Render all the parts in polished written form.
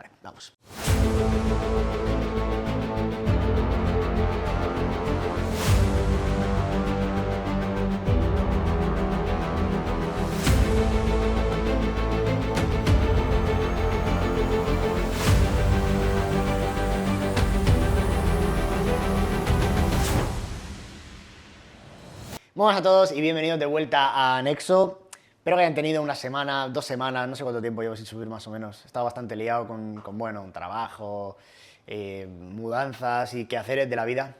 Vale, vamos. Buenas a todos y bienvenidos de vuelta a Anexo. Espero que hayan tenido una semana, 2 semanas, no sé cuánto tiempo llevo sin subir más o menos. He estado bastante liado con un trabajo, mudanzas y quehaceres de la vida.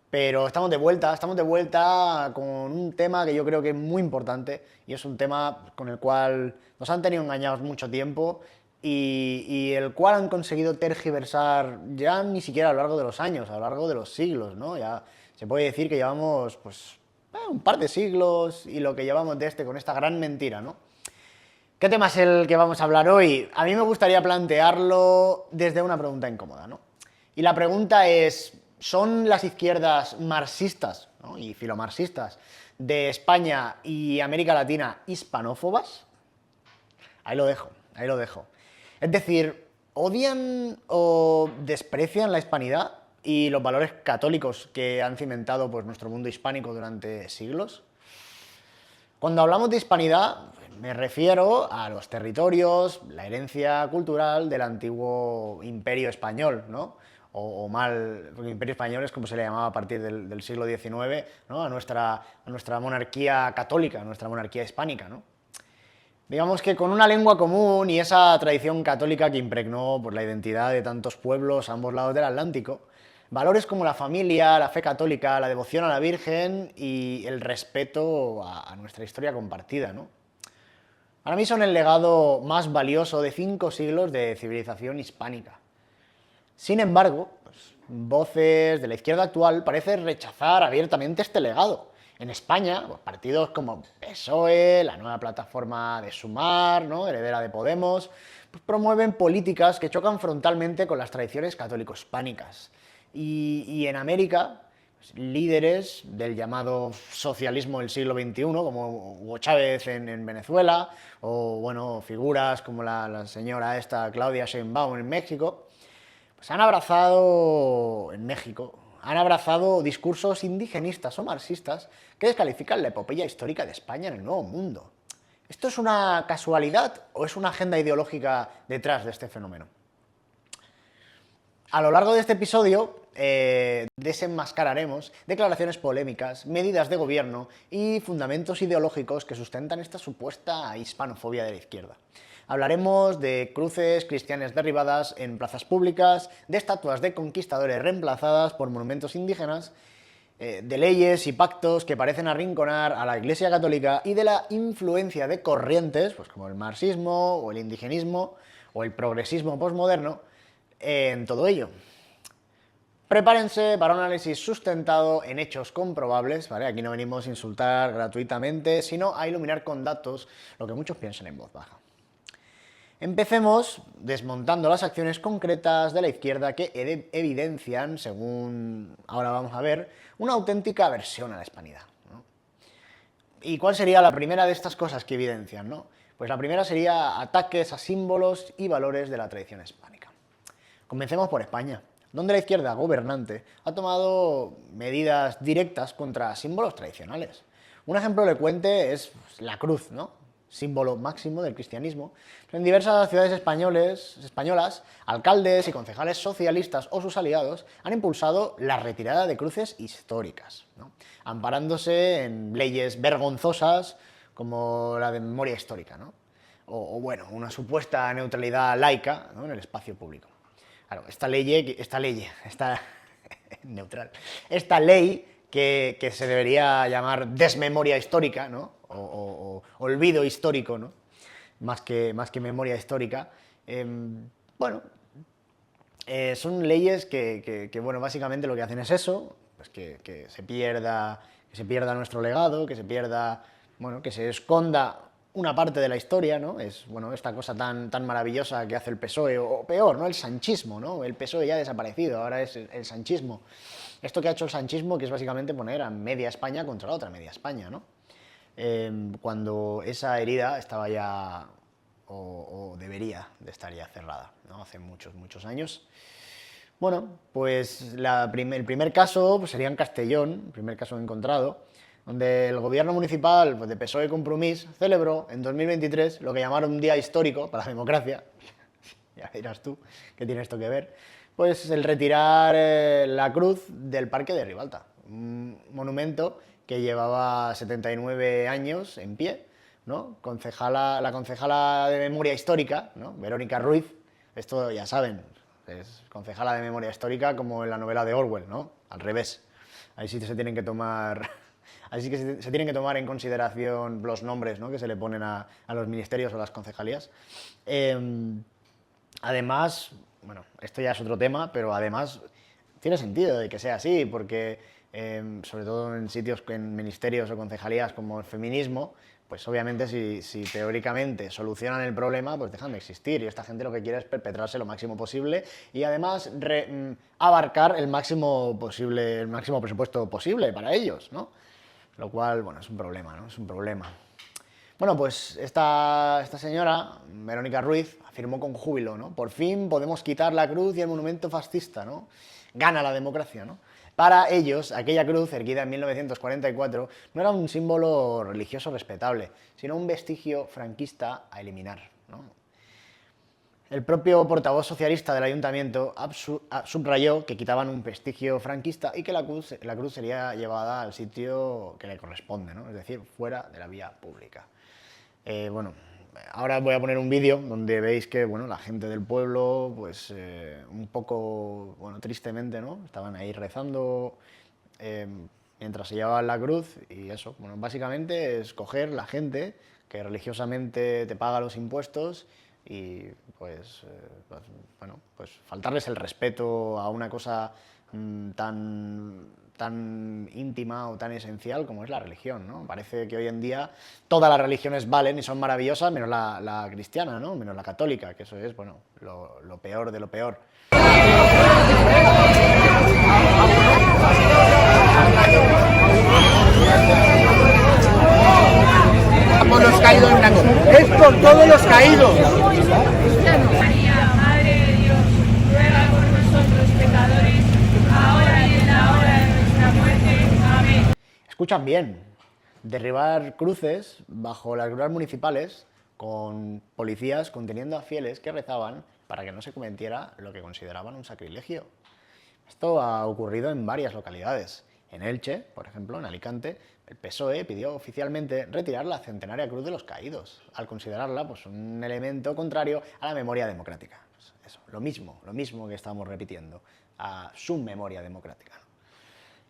Pero estamos de vuelta con un tema que yo creo que es muy importante y es un tema con el cual nos han tenido engañados mucho tiempo y el cual han conseguido tergiversar ya ni siquiera a lo largo de los años, a lo largo de los siglos, ¿no? Ya se puede decir que llevamos, pues, un par de siglos y lo que llevamos con esta gran mentira, ¿no? ¿Qué tema es el que vamos a hablar hoy? A mí me gustaría plantearlo desde una pregunta incómoda, ¿no? Y la pregunta es, ¿son las izquierdas marxistas, ¿no?, y filomarxistas de España y América Latina hispanófobas? Ahí lo dejo, ahí lo dejo. Es decir, ¿odian o desprecian la hispanidad y los valores católicos que han cimentado, pues, nuestro mundo hispánico durante siglos? Cuando hablamos de hispanidad, me refiero a los territorios, la herencia cultural del antiguo imperio español, ¿no? Porque imperio español es como se le llamaba a partir del siglo XIX, ¿no? a nuestra monarquía católica, a nuestra monarquía hispánica, ¿no? Digamos que con una lengua común y esa tradición católica que impregnó, pues, la identidad de tantos pueblos a ambos lados del Atlántico, valores como la familia, la fe católica, la devoción a la Virgen y el respeto a nuestra historia compartida, ¿no? Para mí son el legado más valioso de 5 siglos de civilización hispánica. Sin embargo, pues, voces de la izquierda actual parecen rechazar abiertamente este legado. En España, pues, partidos como PSOE, la nueva plataforma de Sumar, ¿no?, heredera de Podemos, pues, promueven políticas que chocan frontalmente con las tradiciones católico-hispánicas. Y en América, pues, líderes del llamado socialismo del siglo XXI, como Hugo Chávez en Venezuela, o bueno, figuras como la señora Claudia Sheinbaum en México, pues han abrazado discursos indigenistas o marxistas que descalifican la epopeya histórica de España en el Nuevo Mundo. ¿Esto es una casualidad o es una agenda ideológica detrás de este fenómeno? A lo largo de este episodio desenmascararemos declaraciones polémicas, medidas de gobierno y fundamentos ideológicos que sustentan esta supuesta hispanofobia de la izquierda. Hablaremos de cruces cristianas derribadas en plazas públicas, de estatuas de conquistadores reemplazadas por monumentos indígenas, de leyes y pactos que parecen arrinconar a la Iglesia Católica y de la influencia de corrientes, pues, como el marxismo o el indigenismo o el progresismo posmoderno, en todo ello. Prepárense para un análisis sustentado en hechos comprobables, ¿vale? Aquí no venimos a insultar gratuitamente, sino a iluminar con datos lo que muchos piensan en voz baja. Empecemos desmontando las acciones concretas de la izquierda que evidencian, según ahora vamos a ver, una auténtica aversión a la hispanidad, ¿no? ¿Y cuál sería la primera de estas cosas que evidencian, ¿no? Pues la primera sería ataques a símbolos y valores de la tradición hispánica. Comencemos por España, donde la izquierda gobernante ha tomado medidas directas contra símbolos tradicionales. Un ejemplo elocuente es la cruz, ¿no?, símbolo máximo del cristianismo. En diversas ciudades españolas, alcaldes y concejales socialistas o sus aliados han impulsado la retirada de cruces históricas, ¿no?, amparándose en leyes vergonzosas como la de memoria histórica, ¿no?, o bueno, una supuesta neutralidad laica, ¿no?, en el espacio público. Claro, esta ley que se debería llamar desmemoria histórica, ¿no?, o olvido histórico, ¿no?, más que memoria histórica, son leyes que bueno, básicamente lo que hacen es eso, pues que se pierda nuestro legado, que se esconda una parte de la historia, ¿no? Es, bueno, esta cosa tan maravillosa que hace el PSOE, o peor, ¿no?, el sanchismo, ¿no? El PSOE ya ha desaparecido, ahora es el sanchismo. Esto que ha hecho el sanchismo, que es básicamente poner a media España contra la otra media España, ¿no? Cuando esa herida estaba ya o debería de estar ya cerrada, ¿no? Hace muchos, muchos años. Bueno, pues el primer caso pues sería en Castellón, el primer caso encontrado, donde el gobierno municipal pues, de PSOE y Compromís celebró en 2023 lo que llamaron un día histórico para la democracia. Ya dirás tú qué tiene esto que ver. Pues el retirar la cruz del Parque de Ribalta, un monumento que llevaba 79 años en pie, ¿no? La concejala de Memoria Histórica, ¿no? Verónica Ruiz, esto ya saben, es concejala de Memoria Histórica como en la novela de Orwell, ¿no? Al revés. Ahí sí se tienen que tomar, ahí sí que se tienen que tomar en consideración los nombres, ¿no? Que se le ponen a los ministerios o a las concejalías. Además, bueno, esto ya es otro tema, pero además tiene sentido de que sea así, porque sobre todo en sitios, en ministerios o concejalías como el feminismo, pues obviamente si teóricamente solucionan el problema, pues dejan de existir. Y esta gente lo que quiere es perpetrarse lo máximo posible y además abarcar el máximo presupuesto posible para ellos, ¿no? Lo cual, bueno, es un problema, ¿no? Es un problema. Bueno, pues esta señora, Verónica Ruiz, afirmó con júbilo, ¿no? Por fin podemos quitar la cruz y el monumento fascista, ¿no? Gana la democracia, ¿no? Para ellos, aquella cruz, erguida en 1944, no era un símbolo religioso respetable, sino un vestigio franquista a eliminar, ¿no? El propio portavoz socialista del ayuntamiento subrayó que quitaban un vestigio franquista y que la cruz sería llevada al sitio que le corresponde, ¿no? Es decir, fuera de la vía pública. Bueno, ahora voy a poner un vídeo donde veis que, bueno, la gente del pueblo, pues un poco, bueno, tristemente, ¿no? Estaban ahí rezando mientras se llevaban la cruz y eso, bueno, básicamente es coger la gente que religiosamente te paga los impuestos y bueno, pues faltarles el respeto a una cosa tan íntima o tan esencial como es la religión, ¿no? Parece que hoy en día todas las religiones valen y son maravillosas, menos la cristiana, ¿no? Menos la católica, que eso es, bueno, lo peor de lo peor. Por los caídos blancos. Es por todos los caídos. María, Madre de Dios, ruega por nosotros pecadores, ahora y en la hora de nuestra muerte. Amén. Escuchan bien, derribar cruces bajo las grutas municipales con policías conteniendo a fieles que rezaban para que no se cometiera lo que consideraban un sacrilegio. Esto ha ocurrido en varias localidades. En Elche, por ejemplo, en Alicante, el PSOE pidió oficialmente retirar la centenaria Cruz de los Caídos, al considerarla pues, un elemento contrario a la memoria democrática. Pues eso, lo mismo que estamos repitiendo, a su memoria democrática, ¿no?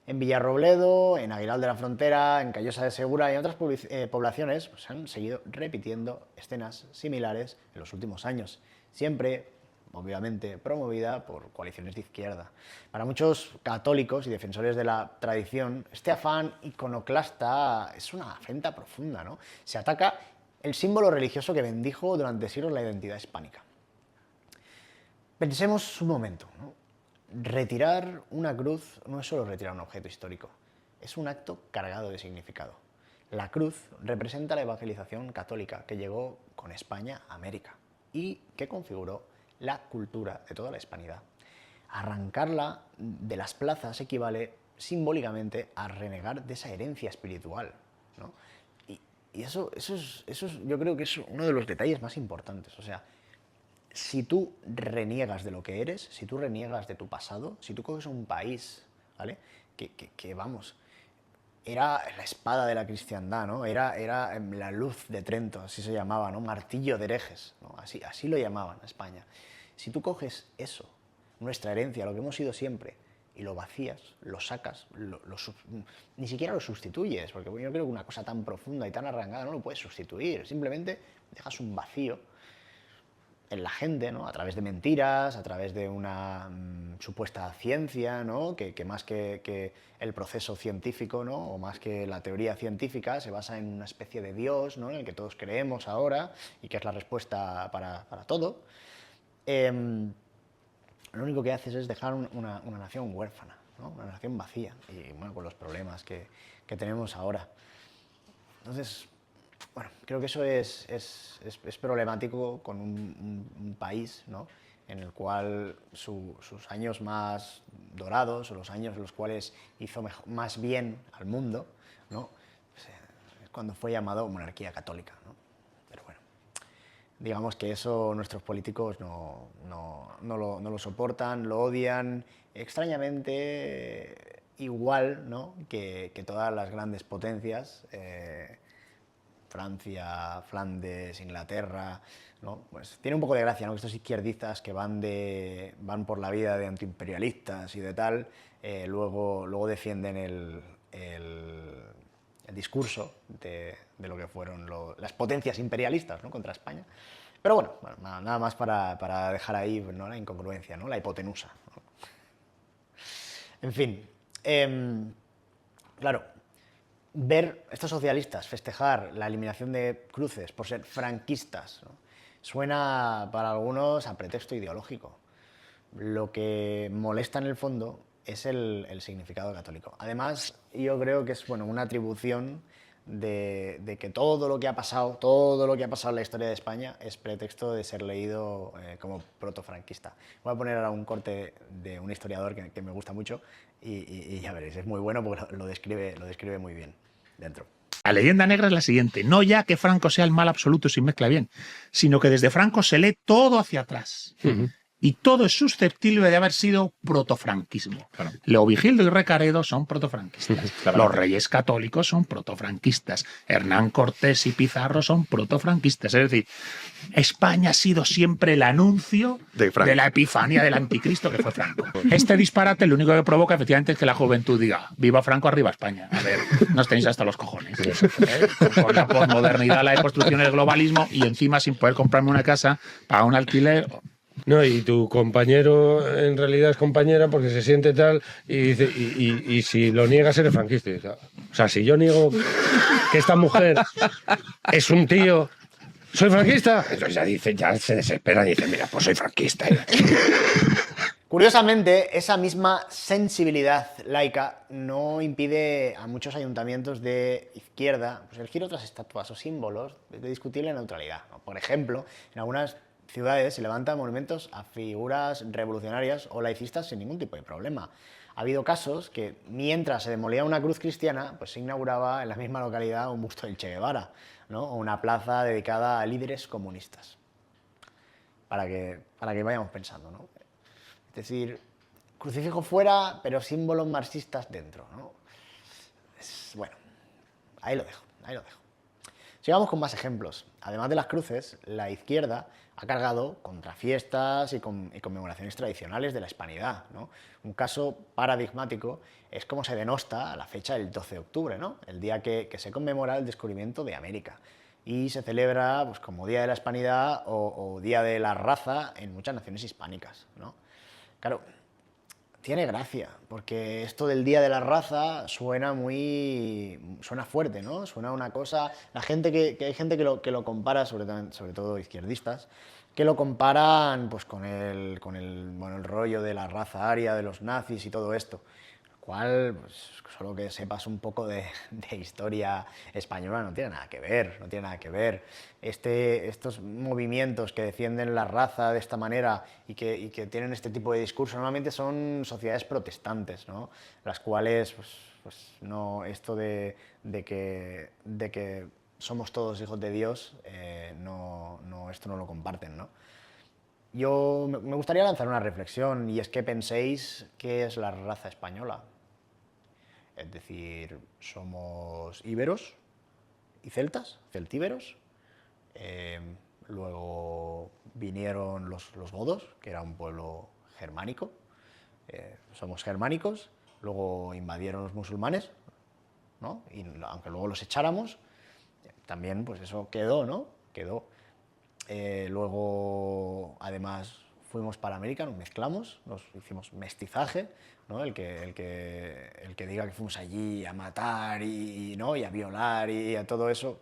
En Villarrobledo, en Aguilar de la Frontera, en Callosa de Segura y en otras poblaciones pues, han seguido repitiendo escenas similares en los últimos años, siempre obviamente promovida por coaliciones de izquierda. Para muchos católicos y defensores de la tradición, este afán iconoclasta es una afrenta profunda, ¿no? Se ataca el símbolo religioso que bendijo durante siglos la identidad hispánica. Pensemos un momento, ¿no? Retirar una cruz no es solo retirar un objeto histórico, es un acto cargado de significado. La cruz representa la evangelización católica que llegó con España a América y que configuró la cultura de toda la hispanidad. Arrancarla de las plazas equivale simbólicamente a renegar de esa herencia espiritual, ¿no? Y eso yo creo que es uno de los detalles más importantes. O sea, si tú reniegas de lo que eres, si tú reniegas de tu pasado, si tú coges un país, ¿vale? Que vamos, era la espada de la cristiandad, ¿no? Era la luz de Trento, así se llamaba, ¿no? Martillo de herejes, ¿no? Así lo llamaban a España. Si tú coges eso, nuestra herencia, lo que hemos sido siempre, y lo vacías, lo sacas, ni siquiera lo sustituyes, porque yo creo que una cosa tan profunda y tan arrancada no lo puedes sustituir, simplemente dejas un vacío en la gente, ¿no? A través de mentiras, a través de una supuesta ciencia, ¿no? Que más que el proceso científico, ¿no? O más que la teoría científica, se basa en una especie de Dios, ¿no? En el que todos creemos ahora y que es la respuesta para todo. Lo único que haces es dejar una nación huérfana, ¿no? Una nación vacía y bueno, con los problemas que tenemos ahora. Entonces, Bueno, creo que eso es problemático con un país, ¿no?, en el cual sus años más dorados, o los años en los cuales hizo más bien al mundo, ¿no?, es cuando fue llamado monarquía católica, ¿no? Pero bueno, digamos que eso nuestros políticos no lo soportan, lo odian, extrañamente igual, ¿no?, que todas las grandes potencias, Francia, Flandes, Inglaterra, ¿no? Pues tiene un poco de gracia, ¿no?, que estos izquierdistas que van por la vida de antiimperialistas y de tal, luego defienden el discurso de lo que fueron las potencias imperialistas, ¿no?, contra España. Pero bueno, nada más para dejar ahí, ¿no?, la incongruencia, ¿no?, la hipotenusa, ¿no? En fin, claro, ver estos socialistas festejar la eliminación de cruces por ser franquistas, ¿no?, suena para algunos a pretexto ideológico. Lo que molesta en el fondo es el significado católico. Además, yo creo que es, bueno, una atribución de que todo lo que ha pasado en la historia de España es pretexto de ser leído como protofranquista. Voy a poner ahora un corte de un historiador que me gusta mucho y ya veréis, es muy bueno porque lo describe muy bien dentro. La leyenda negra es la siguiente: no ya que Franco sea el mal absoluto sin mezcla bien, sino que desde Franco se lee todo hacia atrás. Y todo es susceptible de haber sido protofranquismo. Claro. Leovigildo y Recaredo son protofranquistas. Claro. Los reyes católicos son protofranquistas. Hernán Cortés y Pizarro son protofranquistas. Es decir, España ha sido siempre el anuncio de la epifanía del anticristo que fue Franco. Este disparate lo único que provoca efectivamente es que la juventud diga: viva Franco, arriba España. A ver, nos tenéis hasta los cojones. Con la posmodernidad, la deconstrucción, el globalismo, y encima sin poder comprarme una casa, pagar un alquiler. No, y tu compañero en realidad es compañera porque se siente tal y dice, y si lo niegas eres franquista. O sea, si yo niego que esta mujer es un tío, ¿soy franquista? Entonces ya se desespera y dice, mira, pues soy franquista. Curiosamente, esa misma sensibilidad laica no impide a muchos ayuntamientos de izquierda pues elegir otras estatuas o símbolos de discutible neutralidad, ¿no? Por ejemplo, en algunas ciudades se levantan monumentos a figuras revolucionarias o laicistas sin ningún tipo de problema. Ha habido casos que, mientras se demolía una cruz cristiana, pues se inauguraba en la misma localidad un busto del Che Guevara, ¿no?, o una plaza dedicada a líderes comunistas. Para que vayamos pensando, ¿no? Es decir, crucifijo fuera, pero símbolos marxistas dentro, ¿no? Bueno, ahí lo dejo. Sigamos con más ejemplos. Además de las cruces, la izquierda ha cargado contra fiestas y conmemoraciones tradicionales de la hispanidad, ¿no? Un caso paradigmático es cómo se denosta la fecha del 12 de octubre, ¿no?, el día que se conmemora el descubrimiento de América. Y se celebra pues, como Día de la Hispanidad o Día de la Raza en muchas naciones hispánicas, ¿no? Claro, tiene gracia, porque esto del Día de la Raza suena fuerte, ¿no? Suena una cosa. Hay gente que lo compara, sobre todo izquierdistas, que lo comparan pues con el rollo de la raza aria, de los nazis y todo esto. Lo cual, pues, solo que sepas un poco de historia española, no tiene nada que ver. Estos movimientos que defienden la raza de esta manera y que tienen este tipo de discurso normalmente son sociedades protestantes, ¿no?, las cuales pues no, esto de que somos todos hijos de Dios, esto no lo comparten, ¿no? Yo me gustaría lanzar una reflexión, y es que penséis qué es la raza española. Es decir, somos íberos y celtas, celtíberos. Luego vinieron los godos, que era un pueblo germánico. Somos germánicos. Luego invadieron los musulmanes, ¿no? Y aunque luego los echáramos, también pues eso quedó, ¿no? Luego, además, fuimos para América, nos mezclamos, nos hicimos mestizaje, ¿no? El que diga que fuimos allí a matar ¿no?, y a violar y a todo eso,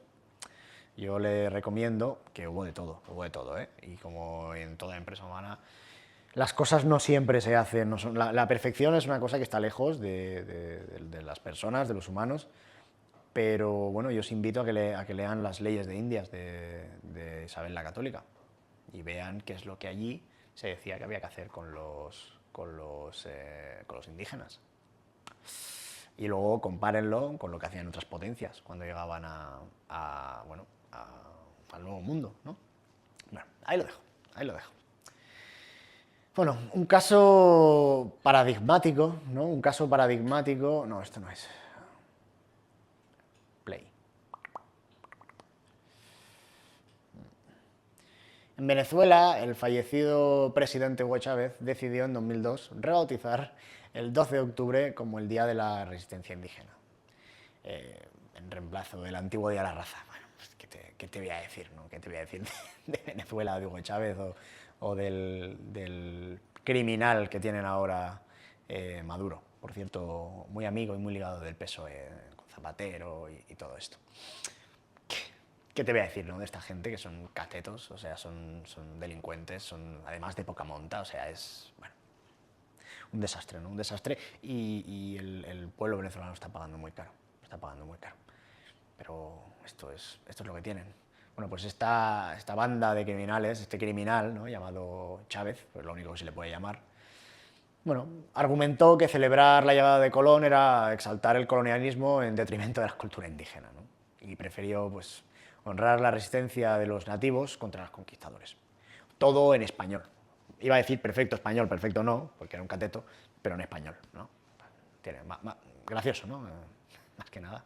yo le recomiendo que hubo de todo, ¿eh? Y como en toda empresa humana, las cosas no siempre se hacen, la perfección es una cosa que está lejos de las personas, de los humanos. Pero bueno, yo os invito a que lean las leyes de Indias de Isabel la Católica y vean qué es lo que allí se decía que había que hacer con los indígenas. Y luego compárenlo con lo que hacían otras potencias cuando llegaban al Nuevo Mundo, ¿no? Bueno, ahí lo dejo. Bueno, un caso paradigmático, ¿no? No, esto no es. Play. En Venezuela, el fallecido presidente Hugo Chávez decidió en 2002 rebautizar el 12 de octubre como el Día de la Resistencia Indígena, en reemplazo del antiguo Día de la Raza. Bueno, pues, ¿qué te voy a decir, ¿no? ¿Qué te voy a decir de Venezuela, de Hugo Chávez o del criminal que tienen ahora Maduro? Por cierto, muy amigo y muy ligado del PSOE, con Zapatero y todo esto. ¿Qué te voy a decir, ¿no? De esta gente que son catetos, o sea, son delincuentes, son además de poca monta, o sea, es, bueno, un desastre, ¿no? Un desastre y el pueblo venezolano está pagando muy caro, Pero esto es lo que tienen. Bueno, pues esta banda de criminales, este criminal, ¿no? Llamado Chávez, pues lo único que se le puede llamar, bueno, argumentó que celebrar la llegada de Colón era exaltar el colonialismo en detrimento de la cultura indígena, ¿no? Y prefirió, pues, honrar la resistencia de los nativos contra los conquistadores. Todo en español. Iba a decir perfecto español, perfecto no, porque era un cateto, pero en español, ¿no? Tiene, gracioso, ¿no? Más que nada.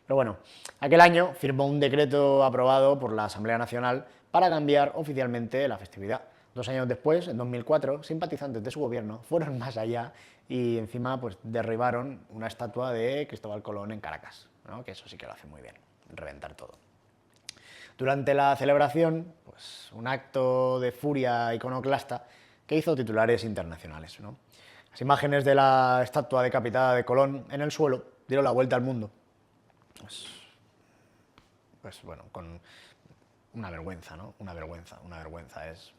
Pero bueno, aquel año firmó un decreto aprobado por la Asamblea Nacional para cambiar oficialmente la festividad. 2 años después, en 2004, simpatizantes de su gobierno fueron más allá y encima pues, derribaron una estatua de Cristóbal Colón en Caracas, ¿no? Que eso sí que lo hace muy bien, reventar todo. Durante la celebración, pues, un acto de furia iconoclasta que hizo titulares internacionales, ¿no? Las imágenes de la estatua decapitada de Colón en el suelo dieron la vuelta al mundo. Pues bueno, con una vergüenza, ¿no? Una vergüenza es...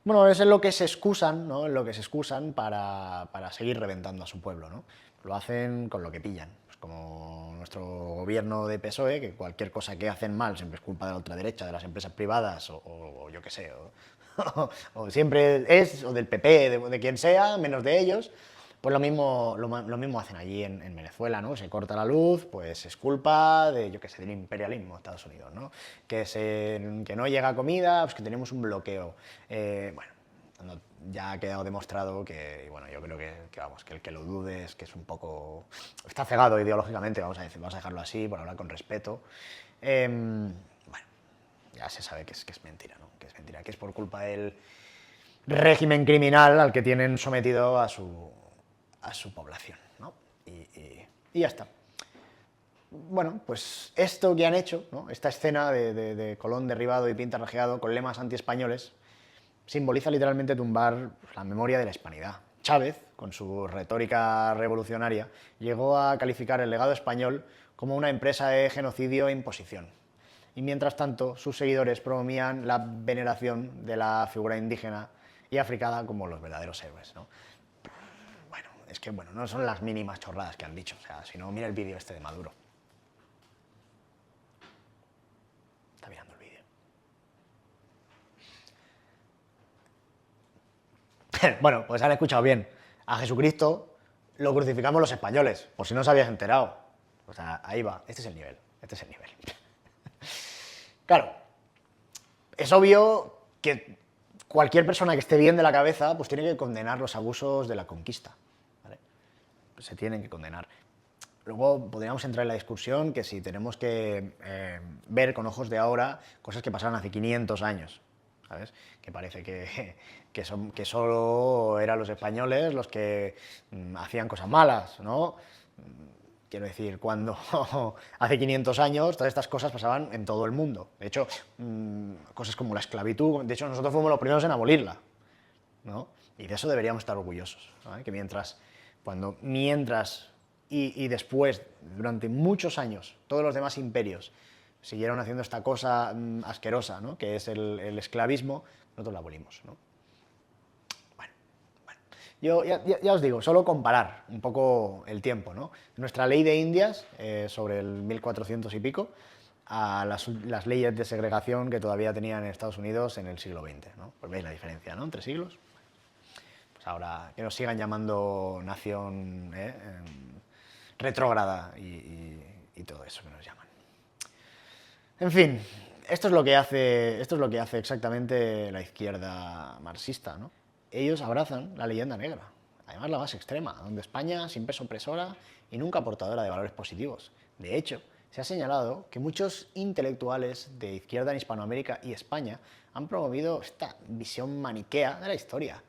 Bueno, es en lo que se excusan, ¿no? En lo que se excusan para seguir reventando a su pueblo, ¿no? Lo hacen con lo que pillan. Pues como nuestro gobierno de PSOE, que cualquier cosa que hacen mal siempre es culpa de la ultraderecha, de las empresas privadas, o yo qué sé, o siempre es, o del PP, de quien sea, menos de ellos. Pues lo mismo hacen allí en Venezuela, ¿no? Se corta la luz, pues es culpa de, yo qué sé, del imperialismo de Estados Unidos, ¿no? Que no llega comida, pues que tenemos un bloqueo. Bueno, ya ha quedado demostrado que, y bueno, yo creo vamos, que el que lo dude es que es un poco... Está cegado ideológicamente, vamos a dejarlo así, por hablar con respeto. Bueno, ya se sabe que es mentira, ¿no? Que es mentira, que es por culpa del régimen criminal al que tienen sometido a su población, ¿no? Y ya está. Bueno, pues esto que han hecho, ¿no? Esta escena de Colón derribado y pintarrajeado con lemas antiespañoles, simboliza literalmente tumbar la memoria de la hispanidad. Chávez, con su retórica revolucionaria, llegó a calificar el legado español como una empresa de genocidio e imposición. Y mientras tanto, sus seguidores promovían la veneración de la figura indígena y africana como los verdaderos héroes, ¿no? Es que, bueno, no son las mínimas chorradas que han dicho. O sea, si no, mira el vídeo este de Maduro. Está mirando el vídeo. Bueno, pues han escuchado bien. A Jesucristo lo crucificamos los españoles, por si no os habías enterado. O sea, ahí va. Este es el nivel. Claro, es obvio que cualquier persona que esté bien de la cabeza pues tiene que condenar los abusos de la conquista. Se tienen que condenar. Luego podríamos entrar en la discusión que si tenemos que ver con ojos de ahora cosas que pasaron hace 500 años, ¿sabes? Que parece que solo eran los españoles los que hacían cosas malas, ¿no? Quiero decir, cuando hace 500 años todas estas cosas pasaban en todo el mundo. De hecho, cosas como la esclavitud, de hecho nosotros fuimos los primeros en abolirla, ¿no? Y de eso deberíamos estar orgullosos, ¿no? Que mientras y después, durante muchos años, todos los demás imperios siguieron haciendo esta cosa asquerosa, ¿no? Que es el esclavismo, nosotros la abolimos, ¿no? Bueno. Ya os digo, solo comparar un poco el tiempo, ¿no? Nuestra ley de Indias, sobre el 1400 y pico, a las leyes de segregación que todavía tenían en Estados Unidos en el siglo XX, ¿no? Pues veis la diferencia, ¿no? Entre siglos. Pues ahora que nos sigan llamando nación retrógrada y todo eso que nos llaman. En fin, esto es lo que hace exactamente la izquierda marxista, ¿no? Ellos abrazan la leyenda negra, además la más extrema, donde España siempre es opresora y nunca portadora de valores positivos. De hecho, se ha señalado que muchos intelectuales de izquierda en Hispanoamérica y España han promovido esta visión maniquea de la historia.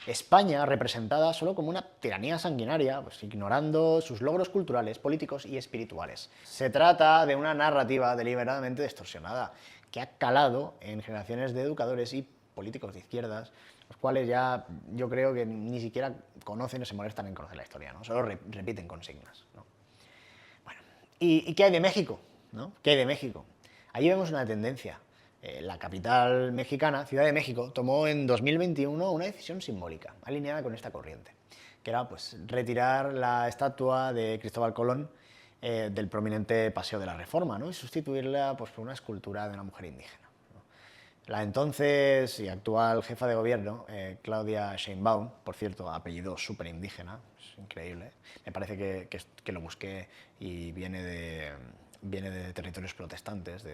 España representada solo como una tiranía sanguinaria, pues ignorando sus logros culturales, políticos y espirituales. Se trata de una narrativa deliberadamente distorsionada, que ha calado en generaciones de educadores y políticos de izquierdas, los cuales ya yo creo que ni siquiera conocen o se molestan en conocer la historia, ¿no? Solo repiten consignas, ¿no? Bueno, ¿y qué hay de México? ¿No? ¿Qué hay de México? Allí vemos una tendencia. La capital mexicana, Ciudad de México, tomó en 2021 una decisión simbólica, alineada con esta corriente, que era pues, retirar la estatua de Cristóbal Colón del prominente Paseo de la Reforma, ¿no? Y sustituirla pues, por una escultura de una mujer indígena, ¿no? La entonces y actual jefa de gobierno, Claudia Sheinbaum, por cierto, apellido súper indígena, es increíble, me parece que lo busqué y viene de territorios protestantes,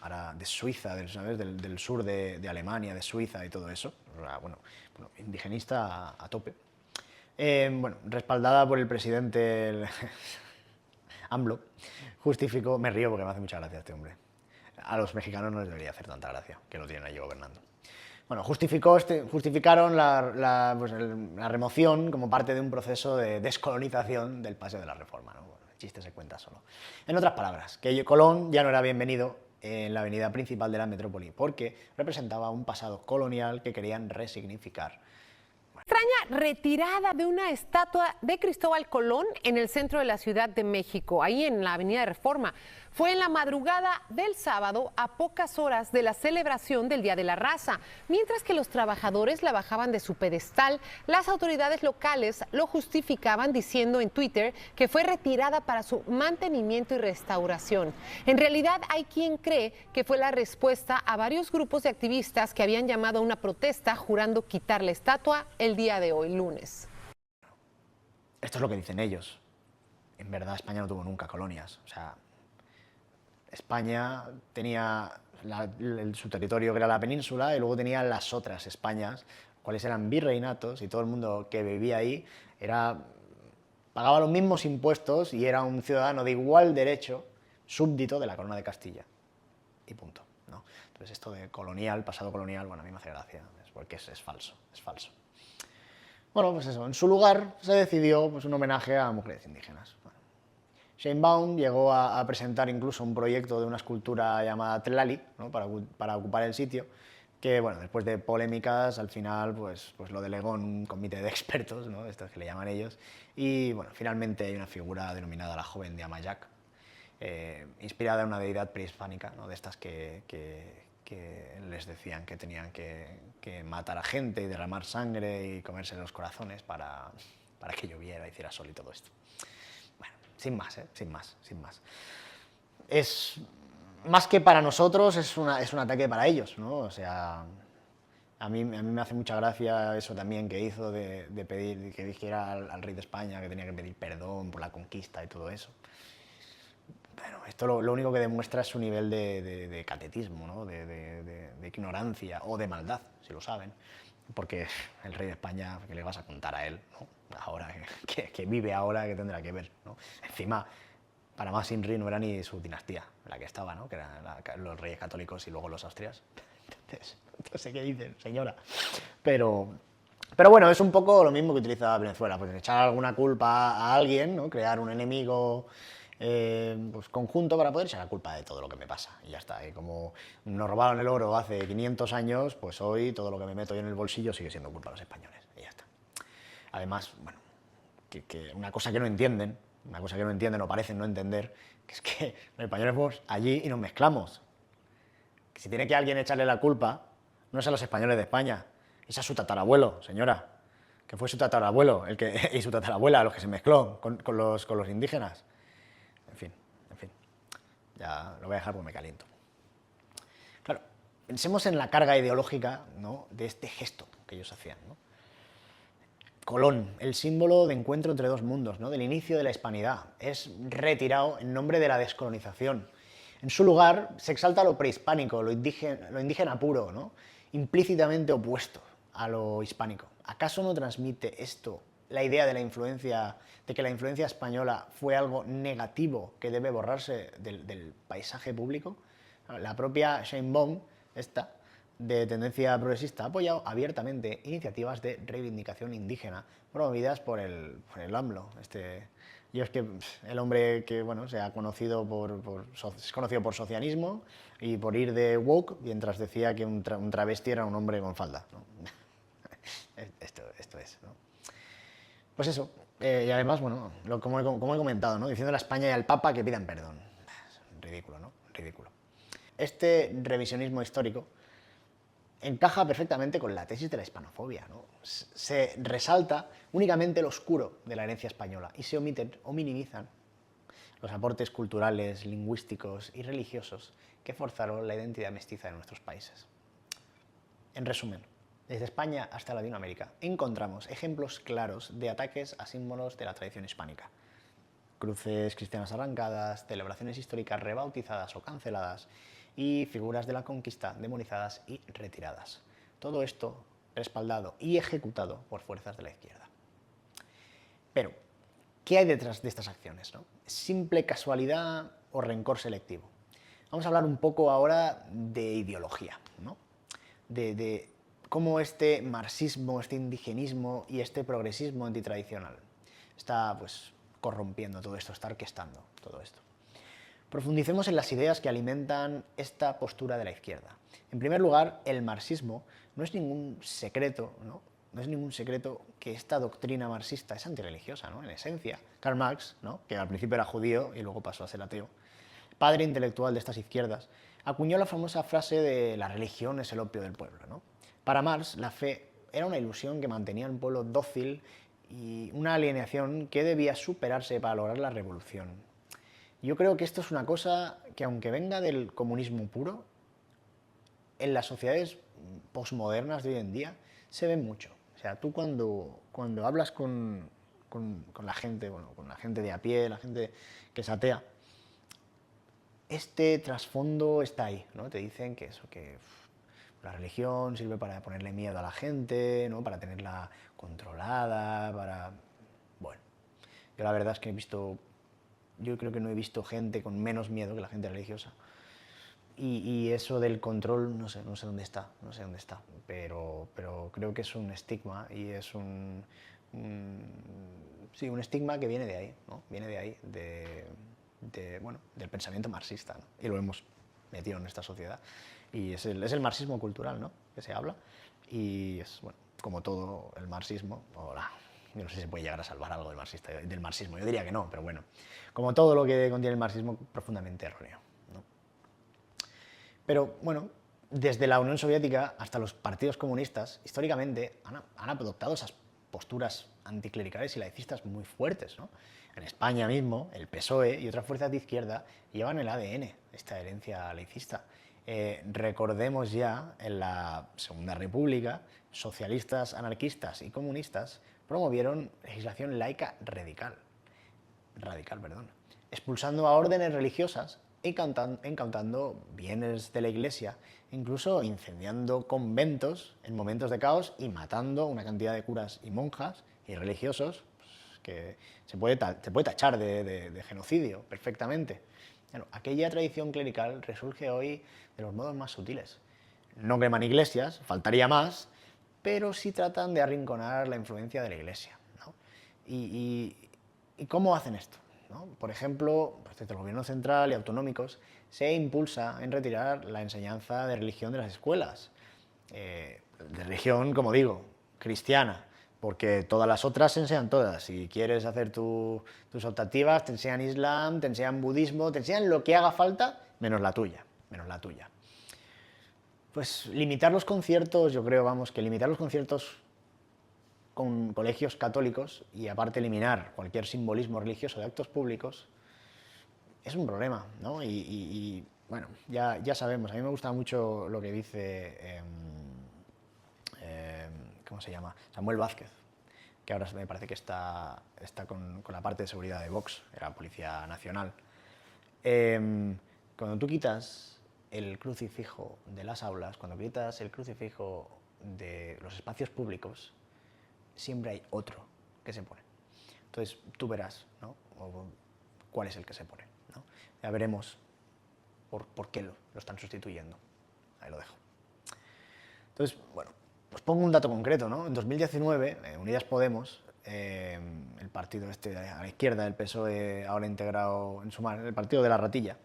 ahora de Suiza, ¿sabes? Del sur de Alemania, de Suiza y todo eso. Bueno, indigenista a tope. Bueno, respaldada por el presidente AMLO, justificó, me río porque me hace mucha gracia este hombre. A los mexicanos no les debería hacer tanta gracia, que lo tienen allí gobernando. Bueno, justificaron la remoción como parte de un proceso de descolonización del Paseo de la Reforma, ¿no? Bueno, el chiste se cuenta solo. En otras palabras, que Colón ya no era bienvenido en la avenida principal de la metrópoli, porque representaba un pasado colonial que querían resignificar. Extraña retirada de una estatua de Cristóbal Colón en el centro de la Ciudad de México, ahí en la Avenida Reforma. Fue en la madrugada del sábado, a pocas horas de la celebración del Día de la Raza. Mientras que los trabajadores la bajaban de su pedestal, las autoridades locales lo justificaban diciendo en Twitter que fue retirada para su mantenimiento y restauración. En realidad, hay quien cree que fue la respuesta a varios grupos de activistas que habían llamado a una protesta jurando quitar la estatua el día de hoy, lunes. Esto es lo que dicen ellos. En verdad, España no tuvo nunca colonias. O sea, España tenía su territorio, que era la península, y luego tenía las otras Españas, cuales eran virreinatos, y todo el mundo que vivía ahí pagaba los mismos impuestos y era un ciudadano de igual derecho, súbdito de la corona de Castilla. Y punto, ¿no? Entonces esto de colonial, pasado colonial, bueno, a mí me hace gracia, porque es falso, es falso. Bueno, pues eso, en su lugar se decidió pues, un homenaje a mujeres indígenas. Bueno, Sheinbaum llegó a presentar incluso un proyecto de una escultura llamada Tlali, ¿no? para ocupar el sitio, que bueno, después de polémicas, al final pues lo delegó en un comité de expertos, ¿no? Estos que le llaman ellos, y bueno, finalmente hay una figura denominada la joven de Amayac, inspirada en una deidad prehispánica, ¿no? De estas que les decían que tenían que matar a gente y derramar sangre y comerse los corazones para que lloviera, hiciera sol y todo esto. Bueno, sin más, sin más. Es más que para nosotros, es un ataque para ellos, ¿no? O sea, a mí me hace mucha gracia eso también que hizo de pedir, que dijera al rey de España que tenía que pedir perdón por la conquista y todo eso. Bueno, esto lo único que demuestra es su nivel de catetismo, ¿no? de ignorancia o de maldad, si lo saben, porque el rey de España, ¿qué le vas a contar a él, ¿no? Ahora que vive ahora, que tendrá que ver, ¿no? Encima, para más Inri no era ni su dinastía la que estaba, ¿no? Que eran los reyes católicos y luego los austrias. Entonces, no sé qué dicen, señora. Pero bueno, es un poco lo mismo que utiliza Venezuela, pues echar alguna culpa a alguien, ¿no? Crear un enemigo pues conjunto para poder echar la culpa de todo lo que me pasa. Y ya está. Y como nos robaron el oro hace 500 años, pues hoy todo lo que me meto yo en el bolsillo sigue siendo culpa de los españoles. Y ya está. Además, bueno, que una cosa que no entienden o parecen no entender, que es que los españoles vamos allí y nos mezclamos. Que si tiene que alguien echarle la culpa, no es a los españoles de España, es a su tatarabuelo, señora. que fue su tatarabuelo y su tatarabuela los que se mezcló con los indígenas. En fin, ya lo voy a dejar porque me caliento. Claro, pensemos en la carga ideológica, ¿no?, de este gesto que ellos hacían, ¿no? Colón, el símbolo de encuentro entre dos mundos, ¿no?, del inicio de la hispanidad, es retirado en nombre de la descolonización. En su lugar se exalta lo prehispánico, lo indígena puro, ¿no?, implícitamente opuesto a lo hispánico. ¿Acaso no transmite esto la idea de que la influencia española fue algo negativo que debe borrarse del paisaje público? La propia Sheinbaum, de tendencia progresista, ha apoyado abiertamente iniciativas de reivindicación indígena promovidas por el AMLO. Yo es que el hombre que, bueno, se ha conocido es conocido por socialismo y por ir de woke, mientras decía que un travesti era un hombre con falda, ¿no? Esto es, ¿no? Pues eso, y además, bueno, como he comentado, ¿no?, diciendo a España y al Papa que pidan perdón. Ridículo, ¿no? Ridículo. Este revisionismo histórico encaja perfectamente con la tesis de la hispanofobia, ¿no? Se resalta únicamente lo oscuro de la herencia española y se omiten o minimizan los aportes culturales, lingüísticos y religiosos que forzaron la identidad mestiza de nuestros países. En resumen, desde España hasta Latinoamérica encontramos ejemplos claros de ataques a símbolos de la tradición hispánica. Cruces cristianas arrancadas, celebraciones históricas rebautizadas o canceladas y figuras de la conquista demonizadas y retiradas. Todo esto respaldado y ejecutado por fuerzas de la izquierda. Pero, ¿qué hay detrás de estas acciones, ¿no? ¿Simple casualidad o rencor selectivo? Vamos a hablar un poco ahora de ideología, ¿no? De cómo este marxismo, este indigenismo y este progresismo antitradicional está, pues, corrompiendo todo esto, está orquestando todo esto. Profundicemos en las ideas que alimentan esta postura de la izquierda. En primer lugar, el marxismo no es ningún secreto, ¿no? No es ningún secreto que esta doctrina marxista es antirreligiosa, ¿no? En esencia. Karl Marx, ¿no?, que al principio era judío y luego pasó a ser ateo, padre intelectual de estas izquierdas, acuñó la famosa frase de la religión es el opio del pueblo, ¿no? Para Marx, la fe era una ilusión que mantenía al pueblo dócil y una alienación que debía superarse para lograr la revolución. Yo creo que esto es una cosa que, aunque venga del comunismo puro, en las sociedades posmodernas de hoy en día se ve mucho. O sea, tú cuando hablas con la gente, bueno, con la gente de a pie, la gente que es atea, este trasfondo está ahí, ¿no? Te dicen que la religión sirve para ponerle miedo a la gente, ¿no?, para tenerla controlada, Bueno, yo la verdad es que yo creo que no he visto gente con menos miedo que la gente religiosa. Y eso del control, no sé dónde está, pero creo que es un estigma y es un estigma que viene de ahí, ¿no? Viene de ahí, del pensamiento marxista, ¿no? Y lo hemos metido en esta sociedad. Y es el marxismo cultural, ¿no?, que se habla, y es, bueno, como todo el marxismo, yo no sé si se puede llegar a salvar algo del marxismo, yo diría que no, pero bueno, como todo lo que contiene el marxismo, profundamente erróneo, ¿no? Pero bueno, desde la Unión Soviética hasta los partidos comunistas, históricamente han adoptado esas posturas anticlericales y laicistas muy fuertes, ¿no? En España mismo, el PSOE y otras fuerzas de izquierda llevan el ADN, esta herencia laicista. Recordemos ya, en la Segunda República, socialistas, anarquistas y comunistas promovieron legislación laica radical, expulsando a órdenes religiosas, incautando bienes de la Iglesia, incluso incendiando conventos en momentos de caos y matando una cantidad de curas y monjas y religiosos, pues, que se puede tachar de genocidio perfectamente. Bueno, aquella tradición clerical resurge hoy de los modos más sutiles. No queman iglesias, faltaría más, pero sí tratan de arrinconar la influencia de la Iglesia, ¿no? ¿Y cómo hacen esto, ¿no? Por ejemplo, pues desde el gobierno central y autonómicos se impulsa en retirar la enseñanza de religión de las escuelas. De religión, como digo, cristiana, porque todas las otras se enseñan todas. Si quieres hacer tus optativas, te enseñan islam, te enseñan budismo, te enseñan lo que haga falta, menos la tuya. Pues limitar los conciertos, yo creo, que limitar los conciertos con colegios católicos y aparte eliminar cualquier simbolismo religioso de actos públicos, es un problema, ¿no? Bueno, ya sabemos, a mí me gusta mucho lo que dice, ¿cómo se llama? Samuel Vázquez, que ahora me parece que está con la parte de seguridad de Vox, era Policía Nacional. Cuando tú quitas el crucifijo de las aulas, cuando quitas el crucifijo de los espacios públicos, siempre hay otro que se pone. Entonces tú verás, ¿no? Cuál es el que se pone, ¿no? Ya veremos por qué lo están sustituyendo. Ahí lo dejo. Entonces, bueno, os pongo un dato concreto, ¿no? En 2019, Unidas Podemos, el partido a la izquierda del PSOE, ahora integrado en Sumar, el partido de la ratilla,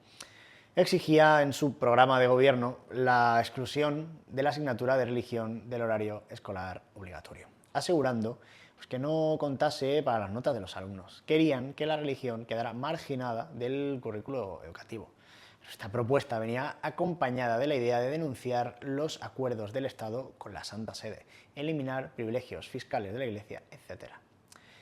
exigía en su programa de gobierno la exclusión de la asignatura de religión del horario escolar obligatorio, asegurando pues, que no contase para las notas de los alumnos. Querían que la religión quedara marginada del currículo educativo. Esta propuesta venía acompañada de la idea de denunciar los acuerdos del Estado con la Santa Sede, eliminar privilegios fiscales de la Iglesia, etc.